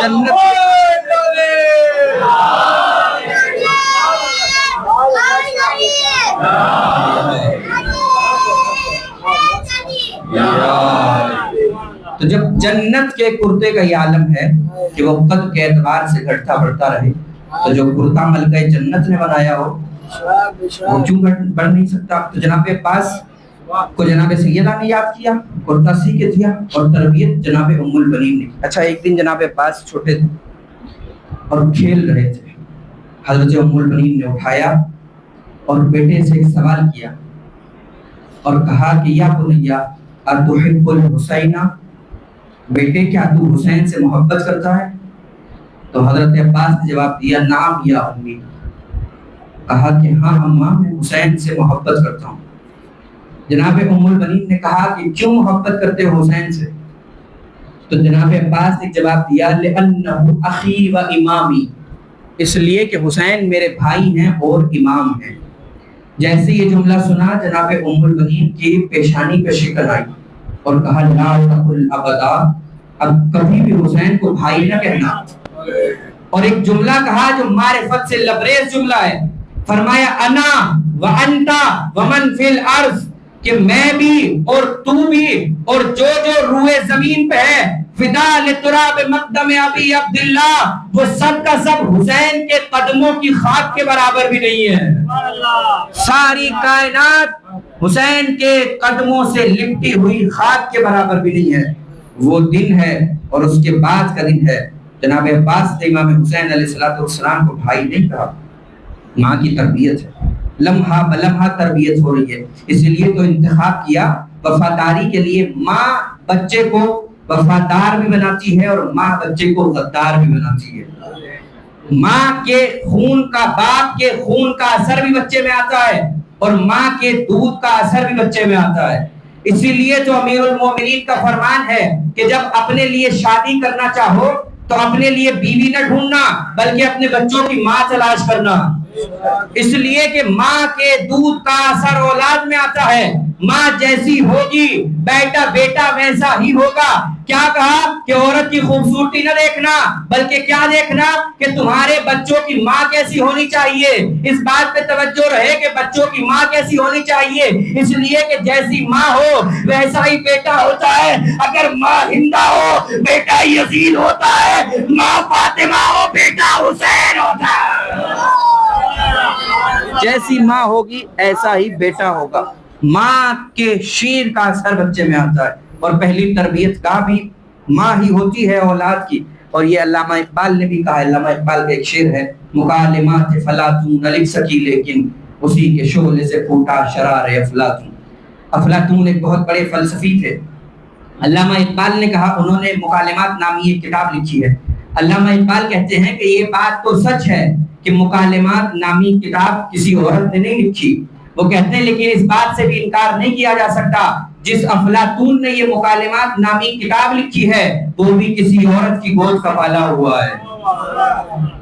Speaker 2: جنت تو جب جنت کے کرتے کا یہ عالم ہے کہ وہ قد کے اعتبار سے گھٹتا بڑھتا رہے, تو جو کرتا ملکہ جنت نے بنایا ہو وہ کیوں بڑھ نہیں سکتا؟ تو جناب عباس کو جناب سیدہ نے یاد کیا, کرتا سی کے دیا, اور تربیت جناب ام البنین نے. اچھا ایک دن جناب عباس چھوٹے تھے اور کھیل رہے تھے. حضرت ام البنین نے اٹھایا اور بیٹے سے ایک سوال کیا اور کہا کہ یا بنیا اتحب الحسین, بیٹے کیا تو حسین سے محبت کرتا ہے؟ تو حضرت عباس نے جواب دیا نعم یا امی. کہا کہ ہاں اماں میں حسین سے محبت کرتا ہوں. جناب ام البنین نے کہا کہ کیوں محبت کرتے ہو حسین سے؟ تو جناب عباس نے جواب دیا لأنہ اخی و امامی, اس لیے کہ حسین میرے بھائی ہیں اور امام ہیں. جیسے یہ جملہ سنا جناب ام البنین کی پیشانی پہ شکن آئی اور کہا لا تقل ابدا, اب کبھی بھی حسین کو بھائی نہ کہنا. اور ایک جملہ کہا جو معرفت سے لبریز جملہ ہے, فرمایا انا وانتا ومن فی الارض, کہ میں بھی اور تو بھی اور جو روئے زمین پہ ہے, فدا لتراب مقدم ابی عبداللہ, وہ سب کا سب حسین کے قدموں کی خاک کے برابر بھی نہیں ہے. ساری کائنات حسین کے قدموں سے لپٹی ہوئی خاک کے برابر بھی نہیں ہے. وہ دن ہے اور اس کے بعد کا دن ہے. جناب عباس نے امام حسین علیہ السلام کو بھائی نہیں کہا, ماں کی تربیت ہے, لمحہ بلمحہ تربیت ہو رہی ہے. اس لیے تو انتخاب کیا وفاداری کے لیے. ماں بچے کو وفادار بھی بناتی ہے اور ماں بچے کو غدار بھی بناتی ہے. ماں کے خون کا, باپ کے خون کا اثر بھی بچے میں آتا ہے اور ماں کے دودھ کا اثر بھی بچے میں آتا ہے. اسی لیے تو امیر المومنین کا فرمان ہے کہ جب اپنے لیے شادی کرنا چاہو تو اپنے لیے بیوی نہ ڈھونڈنا بلکہ اپنے بچوں کی ماں تلاش کرنا. اس لیے کہ ماں کے دودھ کا اثر اولاد میں آتا ہے. ماں جیسی ہوگی بیٹا بیٹا ویسا ہی ہوگا. کیا کہا کہ عورت کی خوبصورتی نہ دیکھنا بلکہ کیا دیکھنا کہ تمہارے بچوں کی ماں کیسی ہونی چاہیے. اس بات پہ توجہ رہے کہ بچوں کی ماں کیسی ہونی چاہیے. اس لیے کہ جیسی ماں ہو ویسا ہی بیٹا ہوتا ہے. اگر ماں ہندا ہو بیٹا یزید ہوتا ہے. ماں فاطمہ ہو بیٹا حسین ہوتا ہے. جیسی ماں ہوگی ایسا ہی بیٹا ہوگا. ماں کے شیر کا اثر بچے میں آتا ہے اور پہلی تربیت کا بھی ماں ہی ہوتی ہے اولاد کی. اور یہ علامہ اقبال نے بھی کہا. علامہ اقبال کا ایک شعر ہے مکالمات فلاطون نہ لکھ سکی لیکن اسی کے شعلے سے پھوٹا شرار افلاطون. افلاطون ایک بہت بڑے فلسفی تھے. علامہ اقبال نے کہا انہوں نے مکالمات نامی ایک کتاب لکھی ہے. علامہ اقبال کہتے ہیں کہ یہ بات تو سچ ہے کہ مکالمات نامی کتاب کسی عورت نے نہیں لکھی. وہ کہتے ہیں لیکن اس بات سے بھی انکار نہیں کیا جا سکتا جس افلاطون نے یہ مکالمات نامی کتاب لکھی ہے وہ بھی کسی عورت کی گود کا پالا ہوا ہے.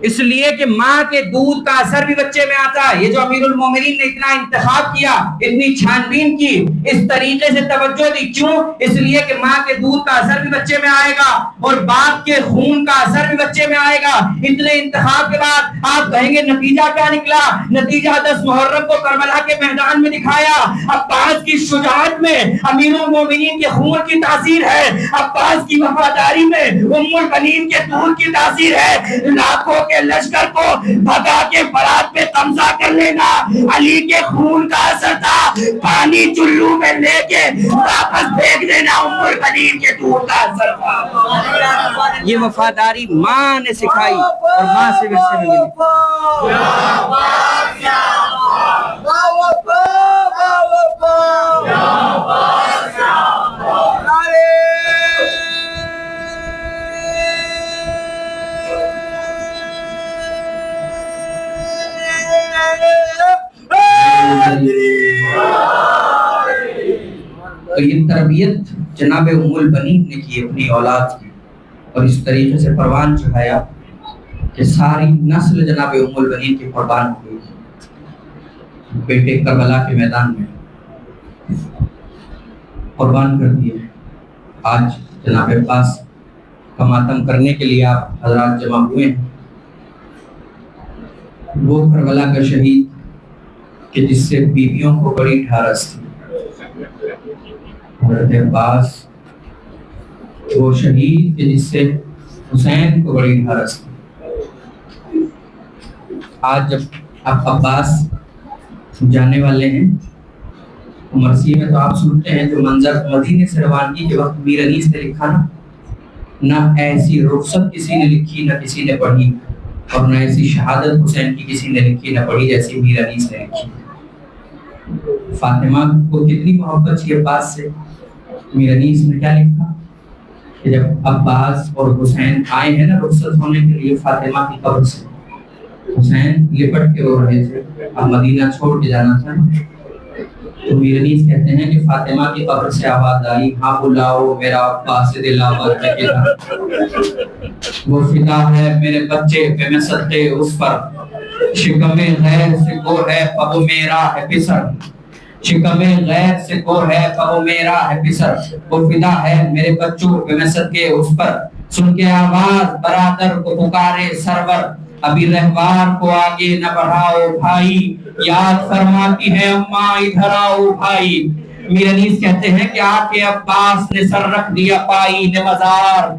Speaker 2: اس لیے کہ ماں کے دودھ کا اثر بھی بچے میں آتا ہے. یہ جو امیر المومنین نے اتنا انتخاب کیا اتنی چھان بین کی اس طریقے سے توجہ دی کیوں؟ اس لیے کہ ماں کے دودھ کا اثر بھی بچے میں آئے گا اور باپ کے خون کا اثر بھی بچے میں آئے گا. اتنے انتخاب کے بعد آپ کہیں گے نتیجہ کیا نکلا؟ نتیجہ 10 محرم کو کربلا کے میدان میں دکھایا. عباس کی شجاعت میں امیر المومنین کے خون کی تاثیر ہے. عباس کی وفاداری میں ام البنین کے دودھ کی تاثیر ہے. لاکھوں کے لشکر کو بھگا کے برات پہ قبضہ کر لینا علی کے خون کا اثر تھا. پانی چلو میں لے کے واپس پھینک دینا ام البنین کے دودھ کا اثر تھا. یہ وفاداری ماں نے سکھائی اور ماں سے ورثے میں ملی. تو یہ تربیت جناب ام البنین نے کی اپنی اولاد کی اور اس طریقے سے پروان چڑھایا کہ ساری نسل جناب ام البنین کی قربان ہوئی. بیٹے کربلا کے میدان میں قربان کر دیے. آج جناب عباس کا ماتم کرنے کے لیے آپ حضرات جمع ہوئے ہیں. وہ کربلا کا شہید کہ جس سے بیویوں کو بڑی ڈھارس تھی. حضرت عباس وہ شہید کہ جس سے حسین کو بڑی ڈھارس تھی. آج جب آپ عباس جانے والے ہیں مرثیے میں تو آپ سنتے ہیں جو منظر مدینے سے روانگی کے وقت میر انیس نے لکھا نہ ایسی رخصت کسی نے لکھی نہ کسی نے پڑھی اور نہ ایسی شہادت حسین کی کسی نے لکھی نہ پڑھی جیسی میر انیس نے لکھی. فاطمہ کو کتنی محبت تھی عباس سے. میر انیس نے کیا لکھا کہ جب عباس اور حسین آئے ہیں نا رخصت ہونے کے لیے فاطمہ کی قبر سے, حسین لپٹ کے رو رہے تھے, اب مدینہ چھوڑ کے جانا تھا. تو میر انیس کہتے ہیں کہ فاطمہ کی قبر سے آواز آئی ہاں بلاؤ میرا عباس دل آباد ہے وہ فدا ہے میرے بچے پہ میں صدقے اس پر. شکم غیر سے کو ہے پب میرا ہے پسر. شکم غیر سے کو ہے پب میرا ہے پسر. وہ فدا ہے میرے بچوں پہ میں صدقے اس پر. سن کے آواز برادر کو پکارے سرور ابھی رہوار کو آگے نہ بڑھاؤ بھائی. یاد فرماتی ہے اماں ادھر آؤ بھائی. میر انیس کہتے ہیں کہ آ کے عباس نے سر رکھ دیا پائی نے مزار.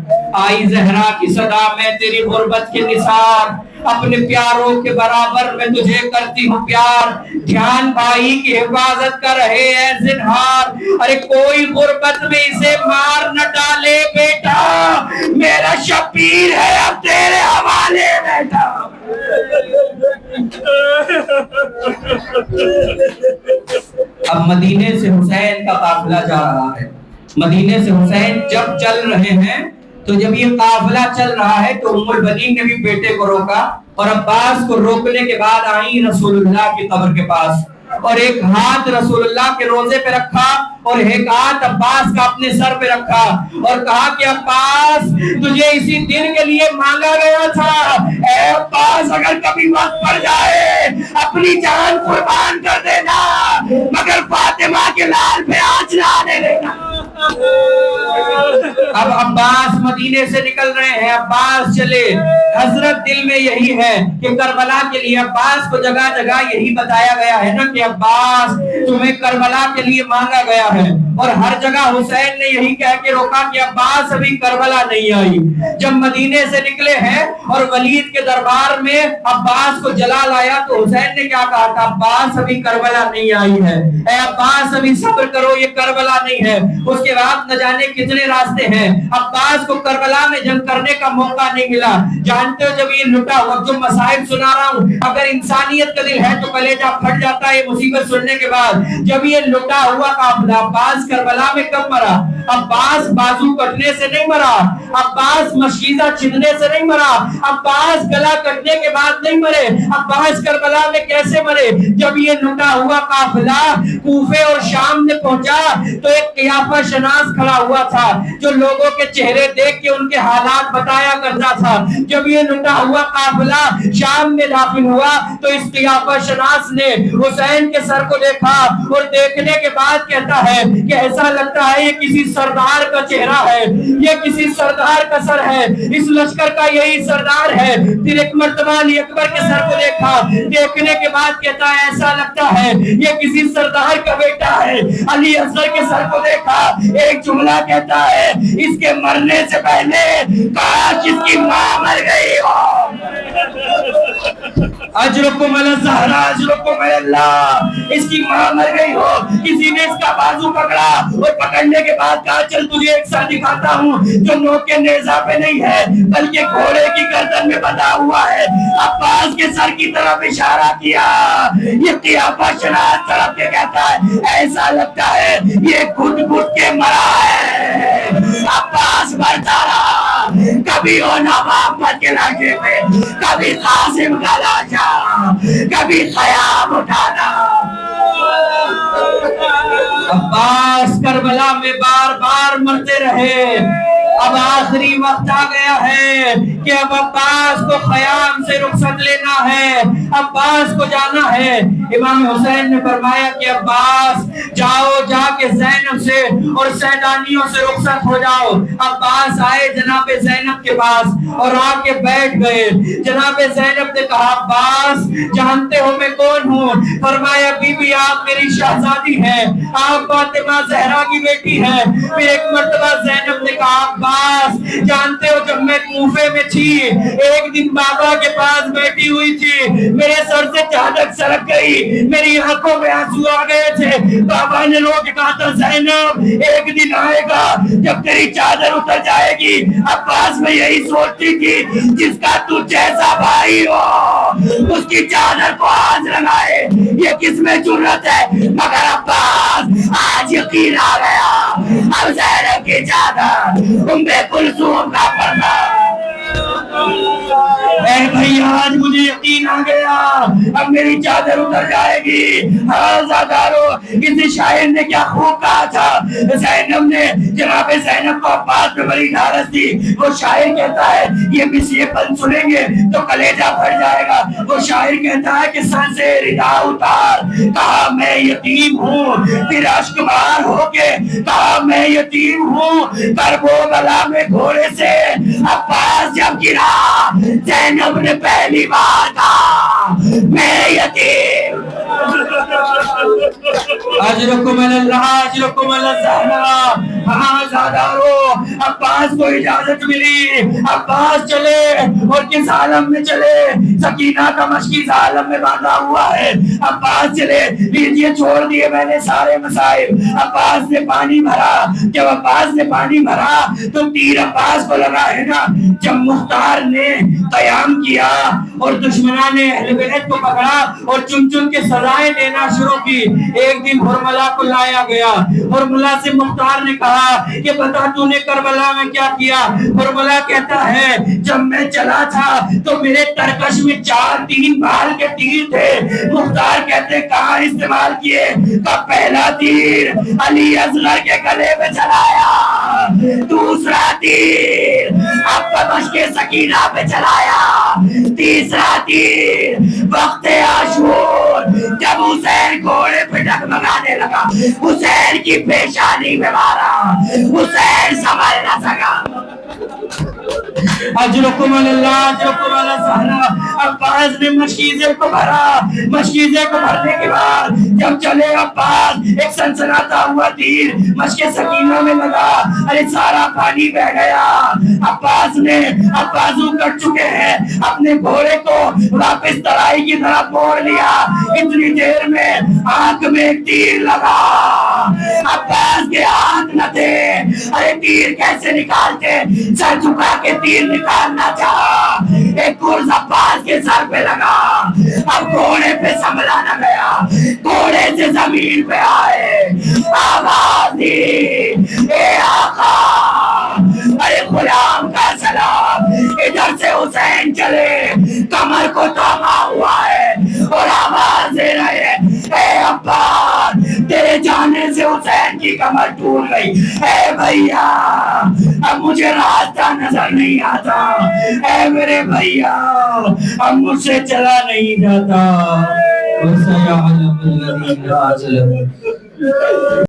Speaker 2: آئی زہرا کی صدا میں تیری غربت کے نثار. اپنے پیاروں کے برابر میں تجھے کرتی ہوں پیار. دھیان بھائی کی حفاظت کر رہے ہیں زنہار. ارے کوئی غربت میں اسے مار نہ ڈالے بیٹا. میرا شبیر ہے اب تیرے حوالے بیٹا. اب مدینے سے حسین کا قافلہ جا رہا ہے. مدینے سے حسین جب چل رہے ہیں تو جب یہ قافلہ چل رہا ہے تو ام البنین نے بھی بیٹے کو روکا اور عباس کو روکنے کے بعد آئی رسول اللہ کی قبر کے پاس اور ایک ہاتھ رسول اللہ کے روزے پہ رکھا اور ایک ہاتھ عباس کا اپنے سر پہ رکھا اور کہا کہ عباس تجھے اسی دن کے لیے مانگا گیا تھا، اے عباس اگر کبھی وقت پڑ جائے اپنی جان قربان کر دینا مگر فاطمہ کے لال پہ آنچ نہ آنے دینا۔ اب عباس مدینے سے نکل رہے ہیں، عباس چلے، حضرت دل میں یہی ہے کہ کربلا کے لیے عباس کو جگہ جگہ یہی بتایا گیا ہے نا کہ عباس تمہیں کربلا کے لیے مانگا گیا ہے، اور ہر جگہ حسین نے یہی کہہ کے روکا کہ عباس ابھی کربلا نہیں آئی۔ جب مدینے سے نکلے ہیں اور ولید کے دربار میں عباس کو جلال آیا تو حسین نے کیا کہا تھا؟ عباس ابھی کربلا نہیں آئی ہے، اے عباس ابھی صبر کرو، یہ کربلا نہیں ہے۔ اس کے بعد نہ جانے کتنے راستے ہیں، عباس کو کربلا میں جنگ کرنے کا موقع نہیں ملا۔ جانتے ہو جب یہ لٹا ہوا، جو مسائل سنا رہا ہوں اگر انسانیت کا دل ہے تو کلیجہ پھٹ جاتا ہے یہ مصیبت سننے کے بعد۔ جب یہ لٹا ہوا قافلہ عباس کربلا میں کب مرا؟ عباس بازو کٹنے سے نہیں مرا، عباس مشیزہ چھدنے سے نہیں مرا، عباس گلا کٹنے کے بعد نہیں مرے، عباس کربلا میں کیسے مرے؟ جب یہ لٹا ہوا قافلہ کوفے اور شام میں پہنچا تو ایک قیافہ شناس کھڑا ہوا تھا جو لوگوں کے چہرے دیکھ کے ان کے حالات بتایا کرتا تھا۔ جب یہ لٹا ہوا قافلہ شام میں داخل ہوا تو اس قیافہ شناس نے حسین کے سر کو دیکھا اور دیکھنے کے بعد کہتا ہے کہ ایسا لگتا ہے یہ کسی سردار کا چہرہ ہے، یہ کسی سردار کا سر ہے، اس لشکر کا یہی سردار ہے۔ پھر ایک مرتبہ علی اکبر کے سر کو دیکھا، دیکھنے کے بعد کہتا ہے ایسا لگتا ہے یہ کسی سردار کا بیٹا ہے۔ علی اصغر کے سر کو دیکھا، ایک جملہ کہتا ہے اس کے مرنے سے پہلے کاش اس کی ماں مر گئی ہو۔ اجرکم الزہرا اجرکم اللہ، اس کی ماں مر گئی ہو۔ کسی نے اس کا بازو پکڑا اور پکڑنے کے بعد کہا چل تجھے ایک ساتھ دکھاتا ہوں جو نوک کے نیزہ پہ نہیں ہے بلکہ گھوڑے کی گردن میں بندھا ہوا ہے۔ عباس کے سر کی طرف اشارہ کیا، یہ قیافہ شناس طرف کے کہتا ہے ایسا لگتا ہے یہ گھٹ گھٹ کے مرا ہے۔ عباس مرتا رہا، کبھی ہونا محمد کے لاشے پہ، کبھی قاسم کا لاشا، کبھی خیام اٹھانا۔ عباس کربلا میں بار بار مرتے رہے۔ اب آخری وقت آ گیا ہے کہ اب عباس کو خیام سے رخصت لینا ہے، عباس کو جانا ہے۔ امام حسین نے فرمایا کہ عباس جاؤ، جا کے زینب سے اور سیدانیوں سے رخصت ہو جاؤ۔ عباس آئے جناب زینب کے پاس اور آ کے بیٹھ گئے۔ جناب زینب نے کہا عباس جانتے ہو میں کون ہوں؟ فرمایا بی بی آپ میری شہزادی ہیں، آپ فاطمہ زہرا کی بیٹی ہیں۔ پھر ایک مرتبہ زینب نے کہا عباس جانتے ہو جب میں کوفے میں تھی ایک دن بابا کے پاس بیٹھی ہوئی تھی، میرے سر سے چادر سرک گئی، میری آنکھوں میں آنسو آ گئے تھے۔ بابا نے روک کہا تھا زینب ایک دن آئے گا جب تیری چادر اتر جائے گی۔ عباس میں یہی سوچتی تھی جس کا تو جیسا بھائی ہو اس کی چادر کو آج لگائے، یہ کس میں جرت ہے؟ مگر عباس آج یقین آ گیا، اب زینب کی چادر کلثوم کا پردہ۔ اے بھائی آج مجھے یقین آ گیا اب میری چادر اتر جائے گی۔ آزادارو کسی شاعر نے کیا خوب کہا تھا، زینب نے جناب زینب کو عباس میں بڑی ناراض تھی۔ وہ شاعر کہتا ہے یہ مصرع بند سنیں گے تو کلیجہ پھٹ جائے گا۔ وہ شاعر کہتا ہے کہ سر سے ردا اتار، کہا میں یتیم ہوں، پھر اشک بار ہو کے کہا میں یتیم ہوں۔ کربلا میں گھوڑے سے عباس جب گرا زینب نے پہلی بار کہا میں یتیم۔ اجرکم اللہ اجرکم الزہرا۔ ہاں زادارو عباس کو اجازت ملی، عباس چلے اور کس عالم میں چلے؟ سکینہ کا مشکیز عالم میں باندھا ہوا ہے۔ عباس چلے، لیجئے چھوڑ دیے میں نے سارے مسائل۔ عباس نے پانی بھرا، جب عباس نے پانی بھرا تو تیر عباس کو لگا ہے نا۔ جب مختار نے قیام کیا اور دشمنان نے اہل بیت کو پکڑا اور چن چن کے سزائیں دینا شروع کی، ایک دن حرملہ کو لایا گیا اور ملا سے مختار نے کہا کہ بتا تو نے کربلا میں کیا کیا؟ اور ملا کہتا ہے جب میں چلا تھا تو میرے ترکش میں 4 بال کے تیر تھے. مختار کہتے کہاں استعمال کیے؟ کا پہلا تیر علی اصغر کے گلے میں چلایا, دوسرا تیر مشق سکینہ پہ چلایا, تیسرا تیر وقت عاشور جب حسین گھوڑے پہ ڈگمگانے لگا حسین کی پیشانی میں مارا, حسین سنبھل نہ سکا. اجرکم اللہ اجرکم اللہ سہرا. عباس نے مشکیزے کو بھرا, مشکیزے کو بھرنے کے بعد جب چلے عباس ایک سنسناتا ہوا تیر مشق سکینہ میں لگا, ارے سارا پانی بہ گیا. عباس نے بازو کٹ چکے ہیں, اپنے گھوڑے کو واپس ترائی کی طرف موڑ لیا. اتنی دیر میں آنکھ میں ایک تیر لگا. عباس کے ہاتھ نہ تھے, ارے تیر کیسے نکالتے؟ سر جھکا کے تیر نکالنا چاہا, ایک گرز عباس کے سر پہ لگا. اب گھوڑے پہ سنبھلا نہ گیا, گھوڑے سے زمین پہ آئے, آواز دی اے آقا, ارے غلام کا سلام. ادھر سے حسین چلے, کمر کو تھاما ہوا ہے اور آواز دے رہے ہیں اے عباس تیرے جانے سے حسین کی کمر ٹوٹ گئی. اے بھیا اب مجھے راستہ نظر نہیں آتا, اے میرے بھیا اب مجھ سے چلا نہیں جاتا.